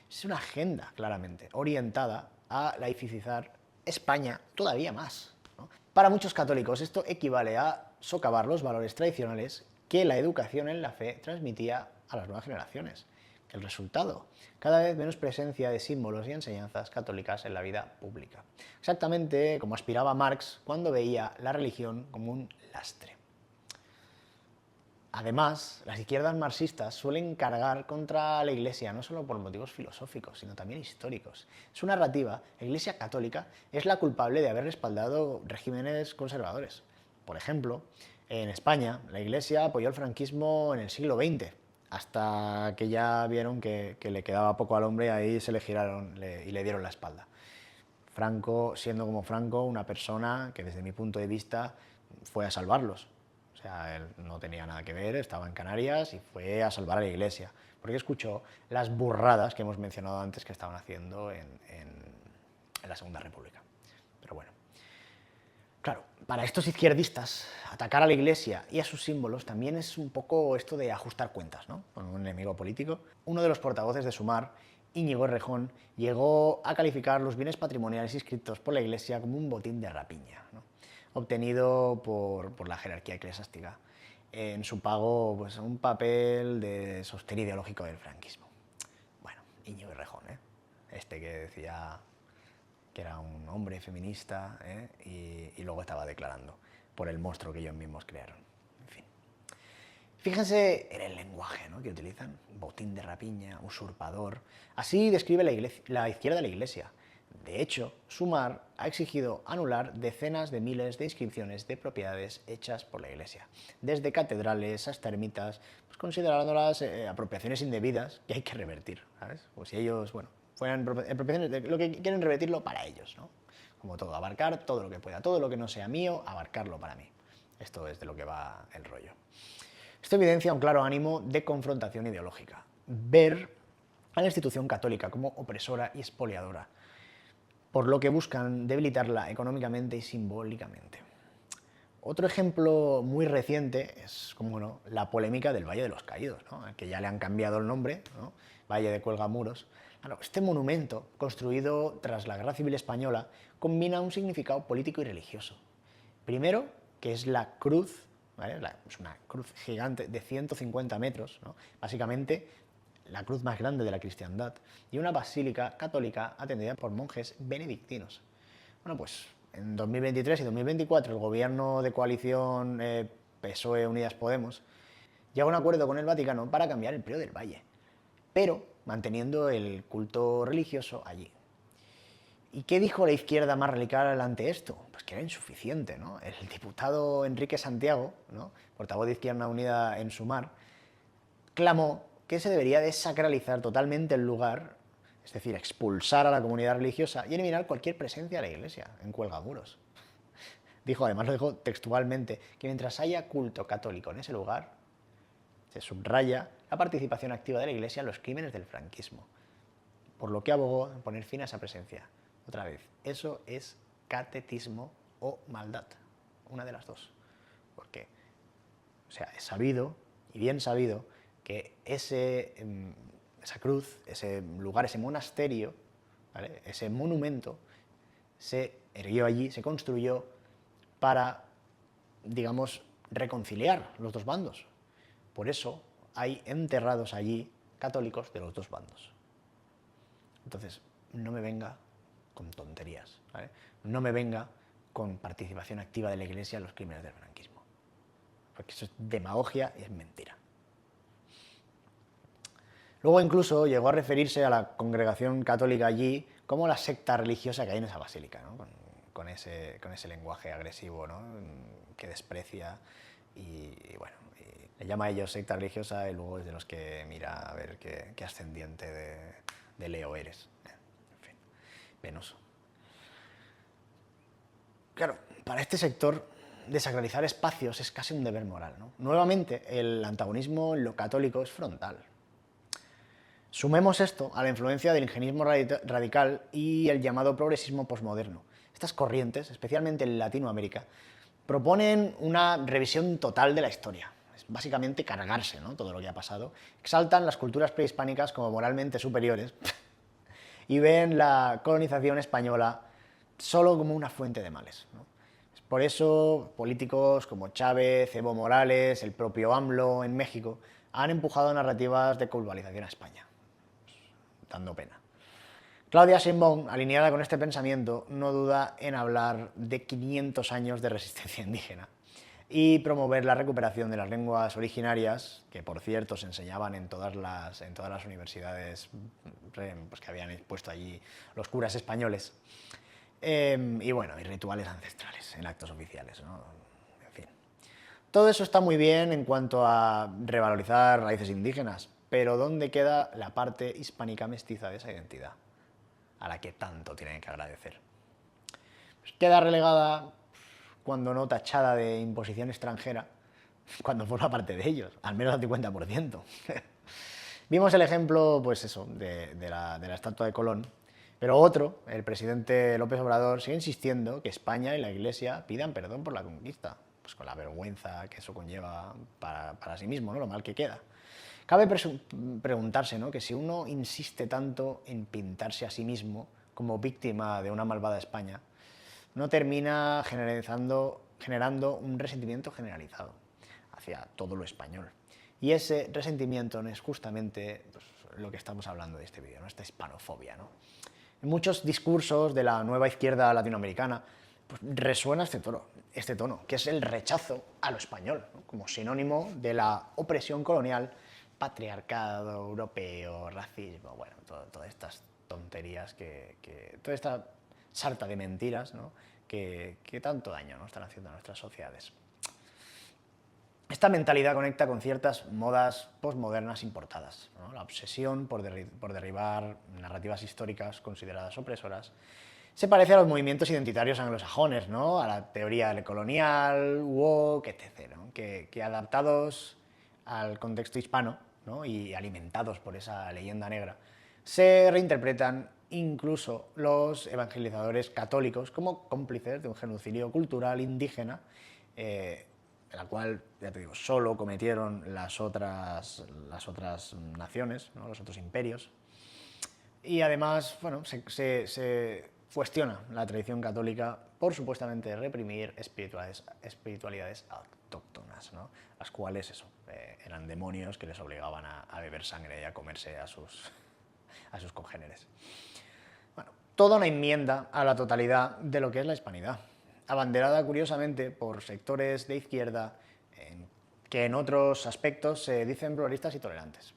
Es una agenda, claramente, orientada a laicizar España todavía más, ¿no? Para muchos católicos esto equivale a socavar los valores tradicionales que la educación en la fe transmitía a las nuevas generaciones. El resultado, cada vez menos presencia de símbolos y enseñanzas católicas en la vida pública. Exactamente como aspiraba Marx cuando veía la religión como un lastre. Además, las izquierdas marxistas suelen cargar contra la Iglesia no solo por motivos filosóficos, sino también históricos. En su narrativa, la Iglesia católica es la culpable de haber respaldado regímenes conservadores. Por ejemplo, en España, la Iglesia apoyó el franquismo en el siglo XX, hasta que ya vieron que le quedaba poco al hombre, ahí se le giraron y le dieron la espalda. Franco, siendo como Franco, una persona que desde mi punto de vista fue a salvarlos. O sea, él no tenía nada que ver, estaba en Canarias y fue a salvar a la Iglesia, porque escuchó las burradas que hemos mencionado antes que estaban haciendo en la Segunda República. Pero bueno. Claro, para estos izquierdistas, atacar a la Iglesia y a sus símbolos también es un poco esto de ajustar cuentas, ¿no? Con un enemigo político. Uno de los portavoces de Sumar, Íñigo Errejón, llegó a calificar los bienes patrimoniales inscritos por la Iglesia como un botín de rapiña, ¿no? Obtenido por la jerarquía eclesiástica en su pago pues, un papel de sostén ideológico del franquismo. Bueno, Íñigo Errejón, este que decía que era un hombre feminista, y luego estaba declarando por el monstruo que ellos mismos crearon. En fin. Fíjense en el lenguaje, ¿no?, que utilizan: botín de rapiña, usurpador. Así describe la izquierda de la Iglesia. De hecho, Sumar ha exigido anular decenas de miles de inscripciones de propiedades hechas por la Iglesia, desde catedrales hasta ermitas, pues considerándolas apropiaciones indebidas que hay que revertir, ¿sabes? Pues si ellos, bueno, fueran apropiaciones de lo que quieren revertirlo para ellos, ¿no? Como todo, abarcar todo lo que pueda, todo lo que no sea mío, abarcarlo para mí. Esto es de lo que va el rollo. Esto evidencia un claro ánimo de confrontación ideológica. Ver a la institución católica como opresora y expoliadora, por lo que buscan debilitarla económicamente y simbólicamente. Otro ejemplo muy reciente es, como no, la polémica del Valle de los Caídos, ¿no?, que ya le han cambiado el nombre, ¿no?, Valle de Cuelgamuros. Claro, este monumento, construido tras la Guerra Civil Española, combina un significado político y religioso. Primero, que es la cruz, ¿vale? Es una cruz gigante de 150 metros, ¿no?, básicamente la cruz más grande de la cristiandad, y una basílica católica atendida por monjes benedictinos. Bueno, pues en 2023 y 2024 el gobierno de coalición PSOE Unidas Podemos llega a un acuerdo con el Vaticano para cambiar el predio del Valle, pero manteniendo el culto religioso allí. ¿Y qué dijo la izquierda más radical ante esto? Pues que era insuficiente, ¿no? El diputado Enrique Santiago, ¿no?, portavoz de Izquierda Unida en Sumar, clamó que se debería desacralizar totalmente el lugar, es decir, expulsar a la comunidad religiosa y eliminar cualquier presencia de la Iglesia en Cuelgamuros. Además lo dijo textualmente, que mientras haya culto católico en ese lugar, se subraya la participación activa de la Iglesia en los crímenes del franquismo, por lo que abogó en poner fin a esa presencia. Otra vez, eso es catetismo o maldad, una de las dos, porque, o sea, es sabido, y bien sabido, que ese esa cruz, ese lugar, ese monasterio, ¿vale? Ese monumento, se erguió allí, se construyó para, digamos, reconciliar los dos bandos. Por eso hay enterrados allí católicos de los dos bandos. Entonces, no me venga con tonterías, ¿vale? No me venga con participación activa de la Iglesia en los crímenes del franquismo, porque eso es demagogia y es mentira. Luego incluso llegó a referirse a la congregación católica allí como la secta religiosa que hay en esa basílica, ¿no? con ese lenguaje agresivo, ¿no? Que desprecia y bueno, y le llama a ellos secta religiosa y luego es de los que mira a ver qué ascendiente de Leo eres. En fin, penoso. Claro, para este sector desacralizar espacios es casi un deber moral, ¿no? Nuevamente, el antagonismo en lo católico es frontal. Sumemos esto a la influencia del ingenierismo radical y el llamado progresismo posmoderno. Estas corrientes, especialmente en Latinoamérica, proponen una revisión total de la historia. Es básicamente cargarse, ¿no? Todo lo que ha pasado. Exaltan las culturas prehispánicas como moralmente superiores y ven la colonización española solo como una fuente de males, ¿no? Por eso políticos como Chávez, Evo Morales, el propio AMLO en México han empujado narrativas de globalización a España, dando pena. Claudia Sheinbaum, alineada con este pensamiento, no duda en hablar de 500 años de resistencia indígena y promover la recuperación de las lenguas originarias, que por cierto se enseñaban en todas las universidades pues, que habían puesto allí los curas españoles, y bueno, y rituales ancestrales en actos oficiales, ¿no? En fin. Todo eso está muy bien en cuanto a revalorizar raíces indígenas, pero ¿dónde queda la parte hispánica mestiza de esa identidad, a la que tanto tienen que agradecer? Pues queda relegada, cuando no tachada de imposición extranjera, cuando forma parte de ellos, al menos al 50%. Vimos el ejemplo, pues eso, de la estatua de Colón, pero otro, el presidente López Obrador, sigue insistiendo que España y la Iglesia pidan perdón por la conquista, pues con la vergüenza que eso conlleva para sí mismo, ¿no? Lo mal que queda. Cabe preguntarse, ¿no?, que si uno insiste tanto en pintarse a sí mismo como víctima de una malvada España, no termina generando un resentimiento generalizado hacia todo lo español. Y ese resentimiento no es justamente pues, lo que estamos hablando de este vídeo, ¿no? Esta hispanofobia, ¿no? En muchos discursos de la nueva izquierda latinoamericana pues, resuena este tono, que es el rechazo a lo español, ¿no?, como sinónimo de la opresión colonial, patriarcado europeo, racismo, bueno, todas estas tonterías, toda esta sarta de mentiras, ¿no?, que tanto daño, ¿no?, están haciendo a nuestras sociedades. Esta mentalidad conecta con ciertas modas postmodernas importadas, ¿no? La obsesión por derribar narrativas históricas consideradas opresoras se parece a los movimientos identitarios anglosajones, ¿no?, a la teoría del colonial, woke, etc., ¿no?, que adaptados al contexto hispano, ¿no?, y alimentados por esa leyenda negra, se reinterpretan incluso los evangelizadores católicos como cómplices de un genocidio cultural indígena, en la cual, ya te digo, solo cometieron las otras naciones, ¿no?, los otros imperios. Y además, bueno, se cuestiona la tradición católica por supuestamente reprimir espiritualidades autóctonas, ¿no?, las cuales eran demonios que les obligaban a beber sangre y a comerse a sus congéneres. Bueno, toda una enmienda a la totalidad de lo que es la hispanidad, abanderada curiosamente por sectores de izquierda que en otros aspectos se dicen pluralistas y tolerantes.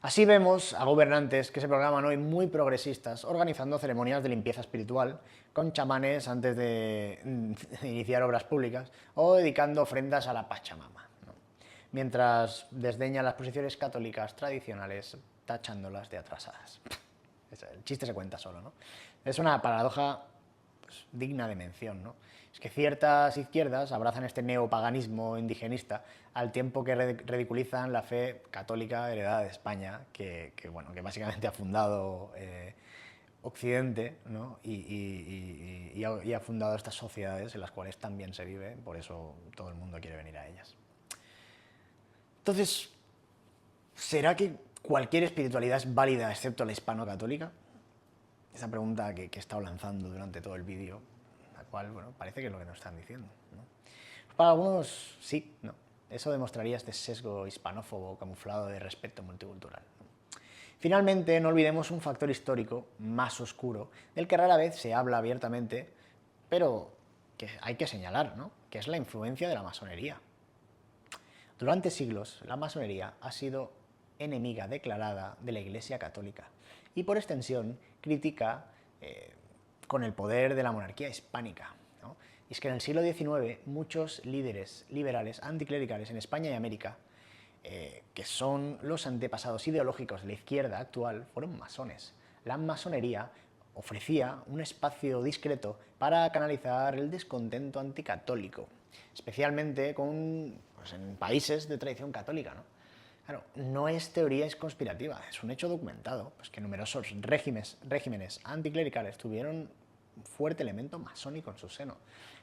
Así vemos a gobernantes que se programan hoy muy progresistas organizando ceremonias de limpieza espiritual con chamanes antes de iniciar obras públicas o dedicando ofrendas a la Pachamama, ¿no?, mientras desdeñan las posiciones católicas tradicionales tachándolas de atrasadas. El chiste se cuenta solo, ¿no? Es una paradoja pues, digna de mención, ¿no? Es que ciertas izquierdas abrazan este neopaganismo indigenista al tiempo que ridiculizan la fe católica heredada de España, que básicamente ha fundado Occidente, ¿no?, y ha fundado estas sociedades en las cuales también se vive, por eso todo el mundo quiere venir a ellas. Entonces, ¿será que ¿cualquier espiritualidad es válida excepto la hispano-católica? Esa pregunta que he estado lanzando durante todo el vídeo, la cual, bueno, parece que es lo que nos están diciendo, ¿no? Para algunos, sí, no. Eso demostraría este sesgo hispanófobo camuflado de respeto multicultural, ¿no? Finalmente, no olvidemos un factor histórico más oscuro, del que rara vez se habla abiertamente, pero que hay que señalar, ¿no? Que es la influencia de la masonería. Durante siglos, la masonería ha sido enemiga declarada de la Iglesia Católica y, por extensión, crítica con el poder de la monarquía hispánica, ¿no? Y es que en el siglo XIX muchos líderes liberales anticlericales en España y América, que son los antepasados ideológicos de la izquierda actual, fueron masones. La masonería ofrecía un espacio discreto para canalizar el descontento anticatólico, especialmente pues, en países de tradición católica, ¿no? Claro, no es teoría conspirativa, es un hecho documentado, pues que numerosos regímenes anticlericales tuvieron un fuerte elemento masónico en su seno.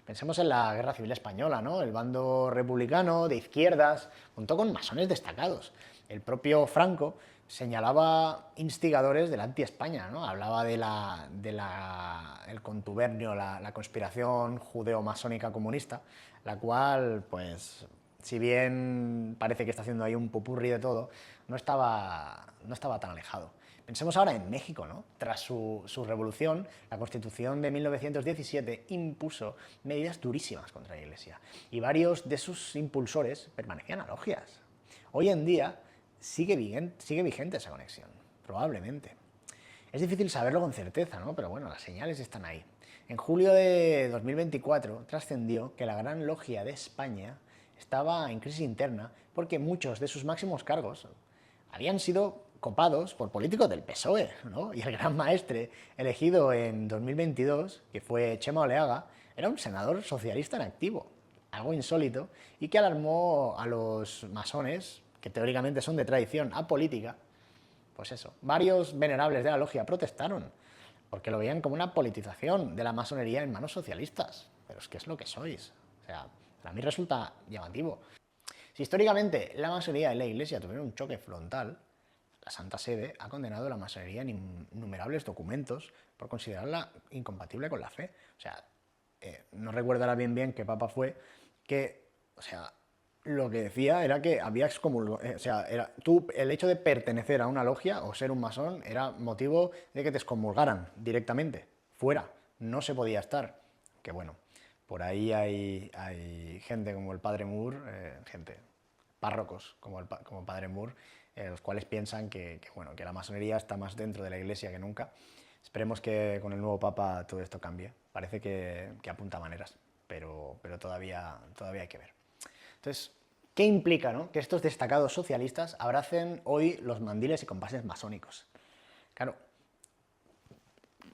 Pensemos en la Guerra Civil Española, ¿no? El bando republicano de izquierdas contó con masones destacados. El propio Franco señalaba instigadores de la anti-España, ¿no? Hablaba el contubernio, la conspiración judeo-masónica comunista, la cual, pues, si bien parece que está haciendo ahí un popurrí de todo, no estaba tan alejado. Pensemos ahora en México, ¿no? Tras su revolución, la Constitución de 1917 impuso medidas durísimas contra la Iglesia y varios de sus impulsores permanecían a logias. Hoy en día sigue vigente esa conexión, probablemente. Es difícil saberlo con certeza, ¿no? Pero bueno, las señales están ahí. En julio de 2024 trascendió que la Gran Logia de España estaba en crisis interna porque muchos de sus máximos cargos habían sido copados por políticos del PSOE, ¿no? Y el gran maestre elegido en 2022, que fue Chema Oleaga, era un senador socialista en activo, algo insólito, y que alarmó a los masones, que teóricamente son de tradición apolítica. Pues eso, varios venerables de la logia protestaron, porque lo veían como una politización de la masonería en manos socialistas. Pero es que es lo que sois. O sea, para mí resulta llamativo. Si históricamente la masonería y la Iglesia tuvieron un choque frontal, la Santa Sede ha condenado la masonería en innumerables documentos por considerarla incompatible con la fe. O sea, no recuerdo ahora bien qué papa fue, que, o sea, lo que decía era que había excomulgado, o sea, el hecho de pertenecer a una logia o ser un masón era motivo de que te excomulgaran directamente, fuera, no se podía estar. Que bueno, por ahí hay gente como el Padre Moore, párrocos como el Padre Moore, los cuales piensan que la masonería está más dentro de la Iglesia que nunca. Esperemos que con el nuevo Papa todo esto cambie. Parece que apunta maneras, pero todavía hay que ver. Entonces, ¿qué implica, no? Que estos destacados socialistas abracen hoy los mandiles y compases masónicos? Claro,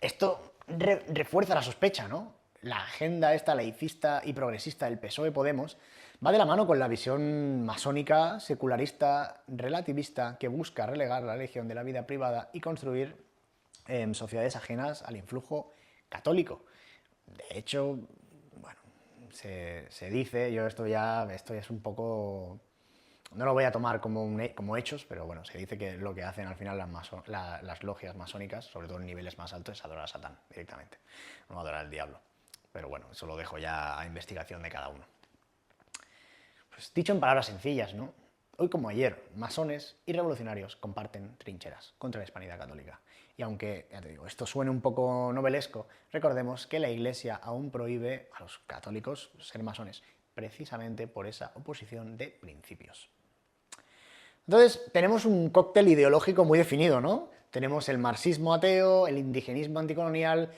esto refuerza la sospecha, ¿no? La agenda esta laicista y progresista del PSOE-Podemos va de la mano con la visión masónica, secularista, relativista, que busca relegar la religión de la vida privada y construir sociedades ajenas al influjo católico. De hecho, bueno, se dice, esto ya es un poco... No lo voy a tomar como hechos, pero bueno, se dice que lo que hacen al final las logias masónicas, sobre todo en niveles más altos, es adorar a Satán directamente, no adorar al diablo. Pero bueno, eso lo dejo ya a investigación de cada uno. Pues dicho en palabras sencillas, ¿no? Hoy como ayer, masones y revolucionarios comparten trincheras contra la hispanidad católica. Y aunque, ya te digo, esto suene un poco novelesco, recordemos que la Iglesia aún prohíbe a los católicos ser masones, precisamente por esa oposición de principios. Entonces, tenemos un cóctel ideológico muy definido, ¿no? Tenemos el marxismo ateo, el indigenismo anticolonial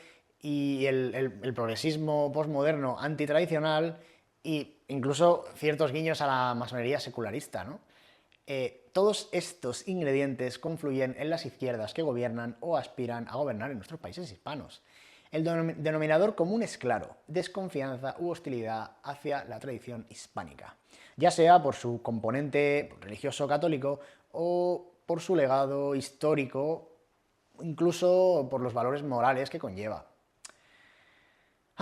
y el progresismo postmoderno antitradicional e incluso ciertos guiños a la masonería secularista, ¿no? Todos estos ingredientes confluyen en las izquierdas que gobiernan o aspiran a gobernar en nuestros países hispanos. El denominador común es claro: desconfianza u hostilidad hacia la tradición hispánica, ya sea por su componente religioso católico o por su legado histórico, incluso por los valores morales que conlleva.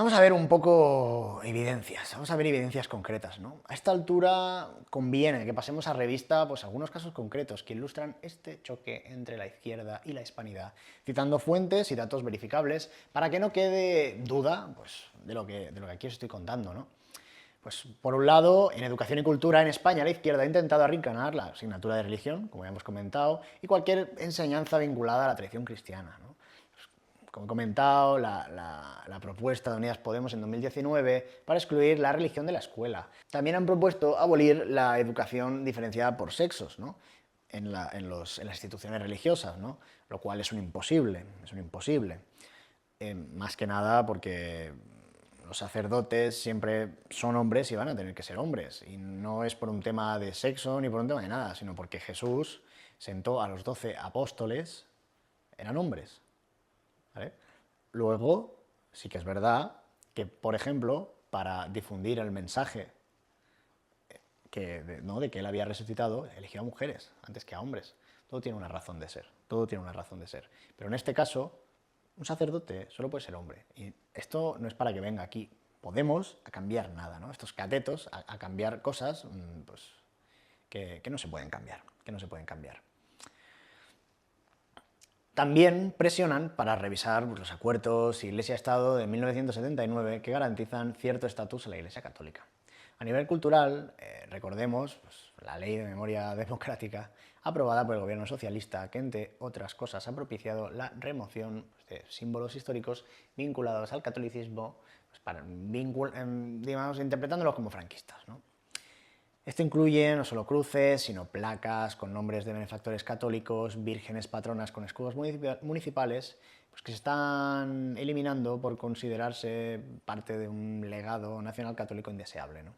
Vamos a ver un poco evidencias, vamos a ver evidencias concretas, ¿no? A esta altura conviene que pasemos a revista pues, algunos casos concretos que ilustran este choque entre la izquierda y la hispanidad, citando fuentes y datos verificables para que no quede duda pues, de lo que aquí os estoy contando, ¿no? Pues, por un lado, en educación y cultura en España la izquierda ha intentado arrinconar la asignatura de religión, como ya hemos comentado, y cualquier enseñanza vinculada a la tradición cristiana, ¿no? Como he comentado, la propuesta de Unidas Podemos en 2019 para excluir la religión de la escuela. También han propuesto abolir la educación diferenciada por sexos, ¿no? en las instituciones religiosas, ¿no? Lo cual es un imposible, más que nada porque los sacerdotes siempre son hombres y van a tener que ser hombres. Y no es por un tema de sexo ni por un tema de nada, sino porque Jesús sentó a los 12 apóstoles, eran hombres. ¿Vale? Luego, sí que es verdad que, por ejemplo, para difundir el mensaje de que él había resucitado, eligió a mujeres antes que a hombres. Todo tiene una razón de ser, todo tiene una razón de ser. Pero en este caso, un sacerdote solo puede ser hombre. Y esto no es para que venga aquí Podemos a cambiar nada, ¿no? Estos catetos a cambiar cosas pues, que no se pueden cambiar, También presionan para revisar pues, los acuerdos Iglesia-Estado de 1979 que garantizan cierto estatus a la Iglesia Católica. A nivel cultural, recordemos pues, la Ley de Memoria Democrática aprobada por el gobierno socialista que, entre otras cosas, ha propiciado la remoción de símbolos históricos vinculados al catolicismo, pues, digamos, interpretándolos como franquistas, ¿no? Esto incluye no solo cruces, sino placas con nombres de benefactores católicos, vírgenes patronas con escudos municipales, pues que se están eliminando por considerarse parte de un legado nacional católico indeseable, ¿no?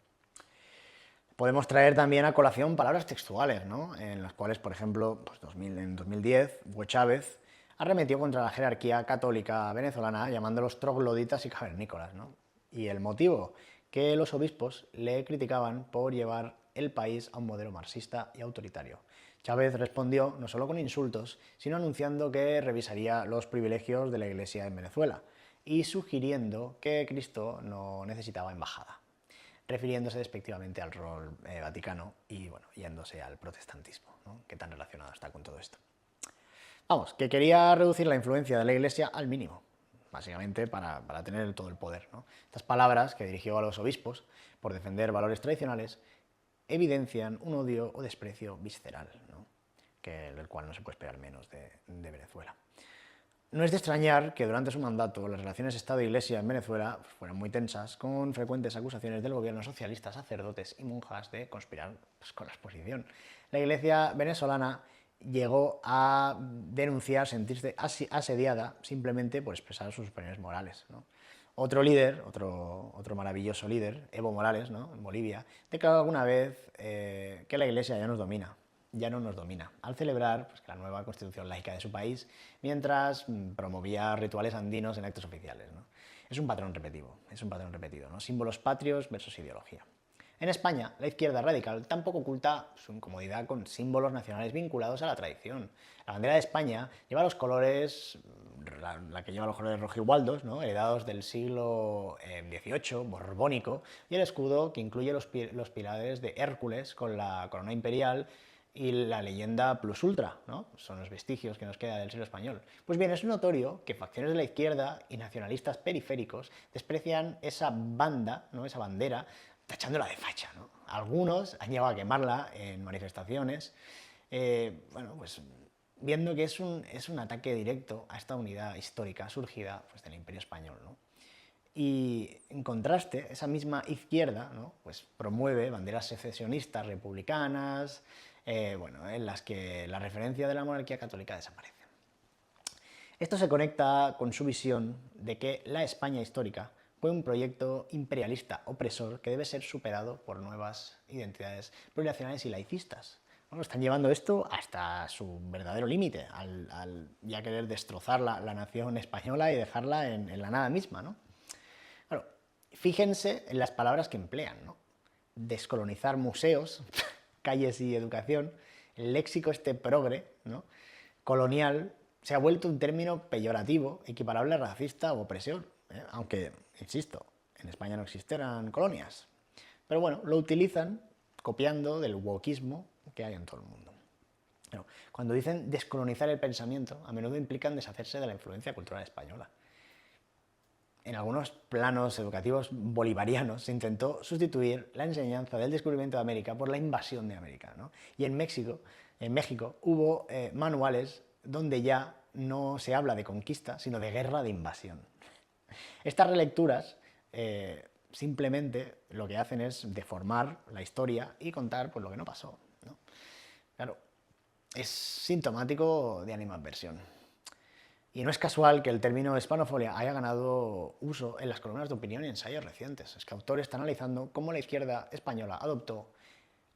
Podemos traer también a colación palabras textuales, ¿no? En las cuales, por ejemplo, pues en 2010, Hugo Chávez arremetió contra la jerarquía católica venezolana llamándolos trogloditas y cavernícolas, ¿no? Y el motivo, que los obispos le criticaban por llevar el país a un modelo marxista y autoritario. Chávez respondió no solo con insultos, sino anunciando que revisaría los privilegios de la Iglesia en Venezuela y sugiriendo que Cristo no necesitaba embajada, refiriéndose despectivamente al rol vaticano y, bueno, yéndose al protestantismo, ¿no? ¿Qué tan relacionado está con todo esto? Vamos, que quería reducir la influencia de la Iglesia al mínimo, básicamente para tener todo el poder, ¿no? Estas palabras que dirigió a los obispos por defender valores tradicionales evidencian un odio o desprecio visceral, ¿no? Del cual no se puede esperar menos de Venezuela. No es de extrañar que durante su mandato las relaciones Estado-Iglesia en Venezuela fueran muy tensas, con frecuentes acusaciones del gobierno socialista a sacerdotes y monjas de conspirar pues, con la exposición. La Iglesia venezolana llegó a denunciar sentirse asediada simplemente por expresar sus opiniones morales, ¿no? Otro líder, otro maravilloso líder, Evo Morales, ¿no? En Bolivia, declaró alguna vez que la Iglesia ya no nos domina, al celebrar pues, la nueva constitución laica de su país, mientras promovía rituales andinos en actos oficiales, ¿no? Es un patrón repetido, ¿no? Símbolos patrios versus ideología. En España, la izquierda radical tampoco oculta su incomodidad con símbolos nacionales vinculados a la tradición. La bandera de España lleva los colores, la que lleva los colores rojigualdos, ¿no? Heredados del siglo XVIII, borbónico, y el escudo que incluye los pilares de Hércules con la corona imperial y la leyenda plus ultra, ¿no? Son los vestigios que nos queda del siglo español. Pues bien, es notorio que facciones de la izquierda y nacionalistas periféricos desprecian esa banda, ¿no? Esa bandera, tachándola de facha, ¿no? Algunos han llegado a quemarla en manifestaciones, bueno, pues viendo que es un ataque directo a esta unidad histórica surgida pues, del Imperio Español, ¿no? Y en contraste, esa misma izquierda, ¿no? Pues promueve banderas secesionistas republicanas, bueno, en las que la referencia de la monarquía católica desaparece. Esto se conecta con su visión de que la España histórica fue un proyecto imperialista opresor que debe ser superado por nuevas identidades plurinacionales y laicistas. Bueno, están llevando esto hasta su verdadero límite, al ya querer destrozar la nación española y dejarla en la nada misma, ¿no? Claro, fíjense en las palabras que emplean, ¿no? Descolonizar museos, calles y educación, el léxico este progre, ¿no? Colonial, se ha vuelto un término peyorativo, equiparable a racista o opresor. aunque, insisto, en España no existieran colonias. Pero bueno, lo utilizan copiando del wokismo que hay en todo el mundo. Pero cuando dicen descolonizar el pensamiento, a menudo implican deshacerse de la influencia cultural española. En algunos planos educativos bolivarianos se intentó sustituir la enseñanza del descubrimiento de América por la invasión de América, ¿no? Y en México hubo manuales donde ya no se habla de conquista, sino de guerra de invasión. Estas relecturas simplemente lo que hacen es deformar la historia y contar pues, lo que no pasó, ¿no? Claro, es sintomático de animadversión. Y no es casual que el término hispanofobia haya ganado uso en las columnas de opinión y ensayos recientes. Es que autores están analizando cómo la izquierda española adoptó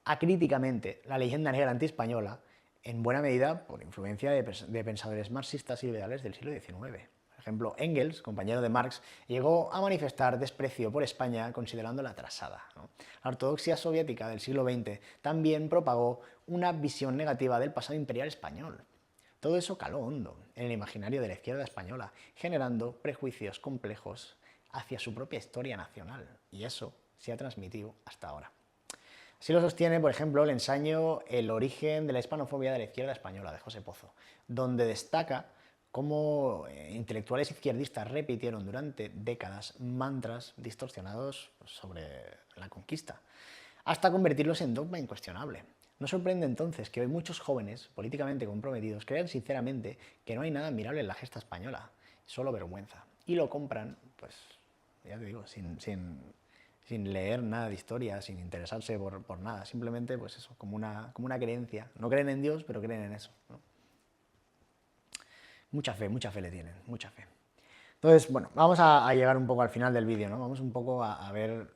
acríticamente la leyenda negra antiespañola, en buena medida por influencia de pensadores marxistas y liberales del siglo XIX. Por ejemplo, Engels, compañero de Marx, llegó a manifestar desprecio por España considerándola atrasada, ¿no? La ortodoxia soviética del siglo XX también propagó una visión negativa del pasado imperial español. Todo eso caló hondo en el imaginario de la izquierda española, generando prejuicios complejos hacia su propia historia nacional, y eso se ha transmitido hasta ahora. Así lo sostiene, por ejemplo, el ensayo El origen de la hispanofobia de la izquierda española, de José Pozo, donde destaca cómo intelectuales izquierdistas repitieron durante décadas mantras distorsionados sobre la conquista, hasta convertirlos en dogma incuestionable. No sorprende entonces que hoy muchos jóvenes políticamente comprometidos crean sinceramente que no hay nada admirable en la gesta española, solo vergüenza, y lo compran, pues, ya te digo, sin leer nada de historia, sin interesarse por nada, simplemente pues eso, como una creencia. No creen en Dios, pero creen en eso, ¿no? Mucha fe le tienen, mucha fe. Entonces, bueno, vamos a llegar un poco al final del vídeo, ¿no? Vamos un poco a ver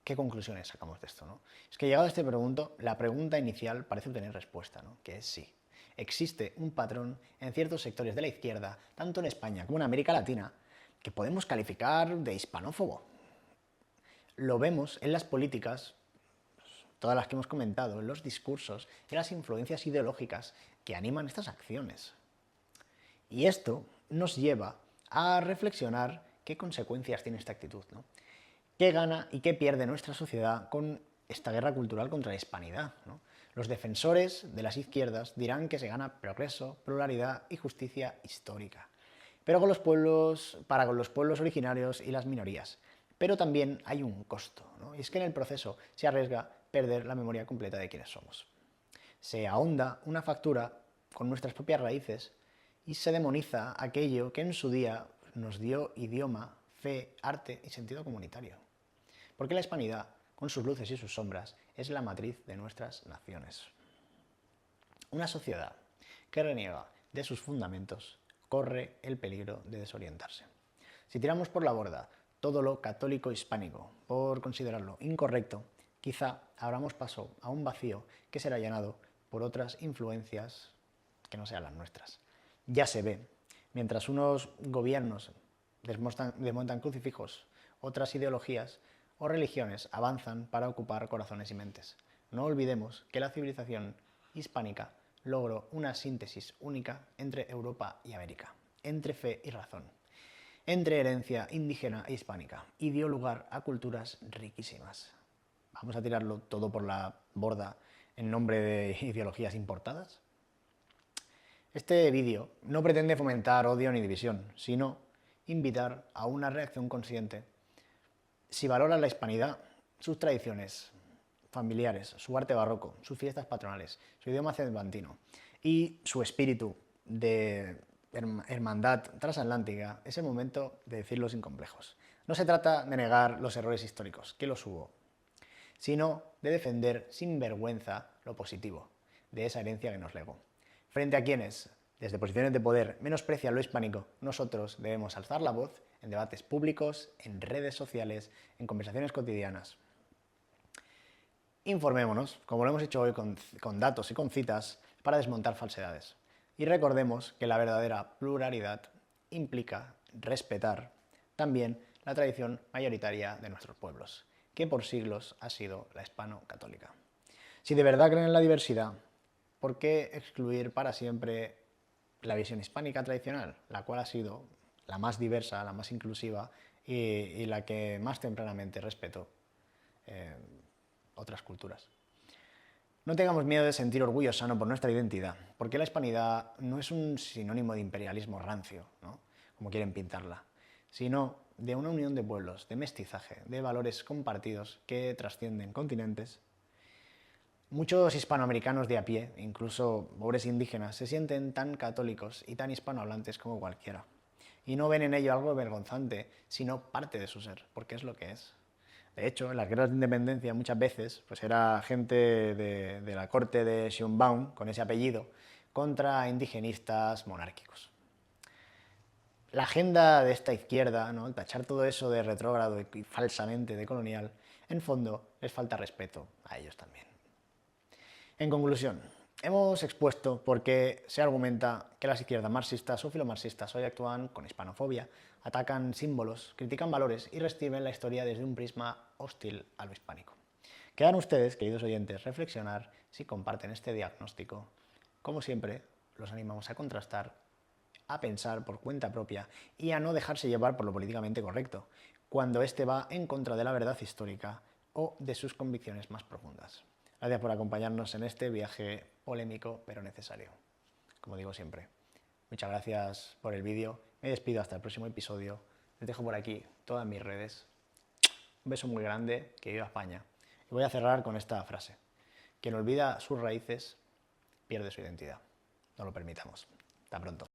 qué conclusiones sacamos de esto, ¿no? Es que llegado a este punto, la pregunta inicial parece tener respuesta, ¿no? Que es sí. Existe un patrón en ciertos sectores de la izquierda, tanto en España como en América Latina, que podemos calificar de hispanófobo. Lo vemos en las políticas, todas las que hemos comentado, en los discursos, en las influencias ideológicas que animan estas acciones. Y esto nos lleva a reflexionar qué consecuencias tiene esta actitud, ¿no? ¿Qué gana y qué pierde nuestra sociedad con esta guerra cultural contra la hispanidad, ¿no? Los defensores de las izquierdas dirán que se gana progreso, pluralidad y justicia histórica, pero para con los pueblos originarios y las minorías. Pero también hay un costo, ¿no? Y es que en el proceso se arriesga perder la memoria completa de quiénes somos. Se ahonda una fractura con nuestras propias raíces y se demoniza aquello que en su día nos dio idioma, fe, arte y sentido comunitario. Porque la hispanidad, con sus luces y sus sombras, es la matriz de nuestras naciones. Una sociedad que reniega de sus fundamentos corre el peligro de desorientarse. Si tiramos por la borda todo lo católico hispánico por considerarlo incorrecto, quizá abramos paso a un vacío que será llenado por otras influencias que no sean las nuestras. Ya se ve, mientras unos gobiernos desmontan crucifijos, otras ideologías o religiones avanzan para ocupar corazones y mentes. No olvidemos que la civilización hispánica logró una síntesis única entre Europa y América, entre fe y razón, entre herencia indígena e hispánica, y dio lugar a culturas riquísimas. ¿Vamos a tirarlo todo por la borda en nombre de ideologías importadas? Este vídeo no pretende fomentar odio ni división, sino invitar a una reacción consciente. Si valoras la hispanidad, sus tradiciones familiares, su arte barroco, sus fiestas patronales, su idioma cervantino y su espíritu de hermandad transatlántica, es el momento de decirlo sin complejos. No se trata de negar los errores históricos, que los hubo, sino de defender sin vergüenza lo positivo de esa herencia que nos legó. Frente a quienes, desde posiciones de poder, menosprecian lo hispánico, nosotros debemos alzar la voz en debates públicos, en redes sociales, en conversaciones cotidianas. Informémonos, como lo hemos hecho hoy, con datos y con citas, para desmontar falsedades. Y recordemos que la verdadera pluralidad implica respetar también la tradición mayoritaria de nuestros pueblos, que por siglos ha sido la hispano-católica. Si de verdad creen en la diversidad, ¿por qué excluir para siempre la visión hispánica tradicional, la cual ha sido la más diversa, la más inclusiva y la que más tempranamente respetó otras culturas. No tengamos miedo de sentir orgullo sano por nuestra identidad, porque la hispanidad no es un sinónimo de imperialismo rancio, ¿no?, como quieren pintarla, sino de una unión de pueblos, de mestizaje, de valores compartidos que trascienden continentes. Muchos hispanoamericanos de a pie, incluso pobres indígenas, se sienten tan católicos y tan hispanohablantes como cualquiera. Y no ven en ello algo vergonzante, sino parte de su ser, porque es lo que es. De hecho, en las guerras de independencia muchas veces pues era gente de la corte de Schönbaum, con ese apellido, contra indigenistas monárquicos. La agenda de esta izquierda, ¿no?, el tachar todo eso de retrógrado y falsamente de colonial, en fondo les falta respeto a ellos también. En conclusión, hemos expuesto por qué se argumenta que las izquierdas marxistas o filomarxistas hoy actúan con hispanofobia, atacan símbolos, critican valores y reescriben la historia desde un prisma hostil a lo hispánico. Quedan ustedes, queridos oyentes, reflexionar si comparten este diagnóstico. Como siempre, los animamos a contrastar, a pensar por cuenta propia y a no dejarse llevar por lo políticamente correcto, cuando éste va en contra de la verdad histórica o de sus convicciones más profundas. Gracias por acompañarnos en este viaje polémico pero necesario. Como digo siempre, muchas gracias por el vídeo. Me despido hasta el próximo episodio. Les dejo por aquí todas mis redes. Un beso muy grande, que viva España. Y voy a cerrar con esta frase. Quien olvida sus raíces pierde su identidad. No lo permitamos. Hasta pronto.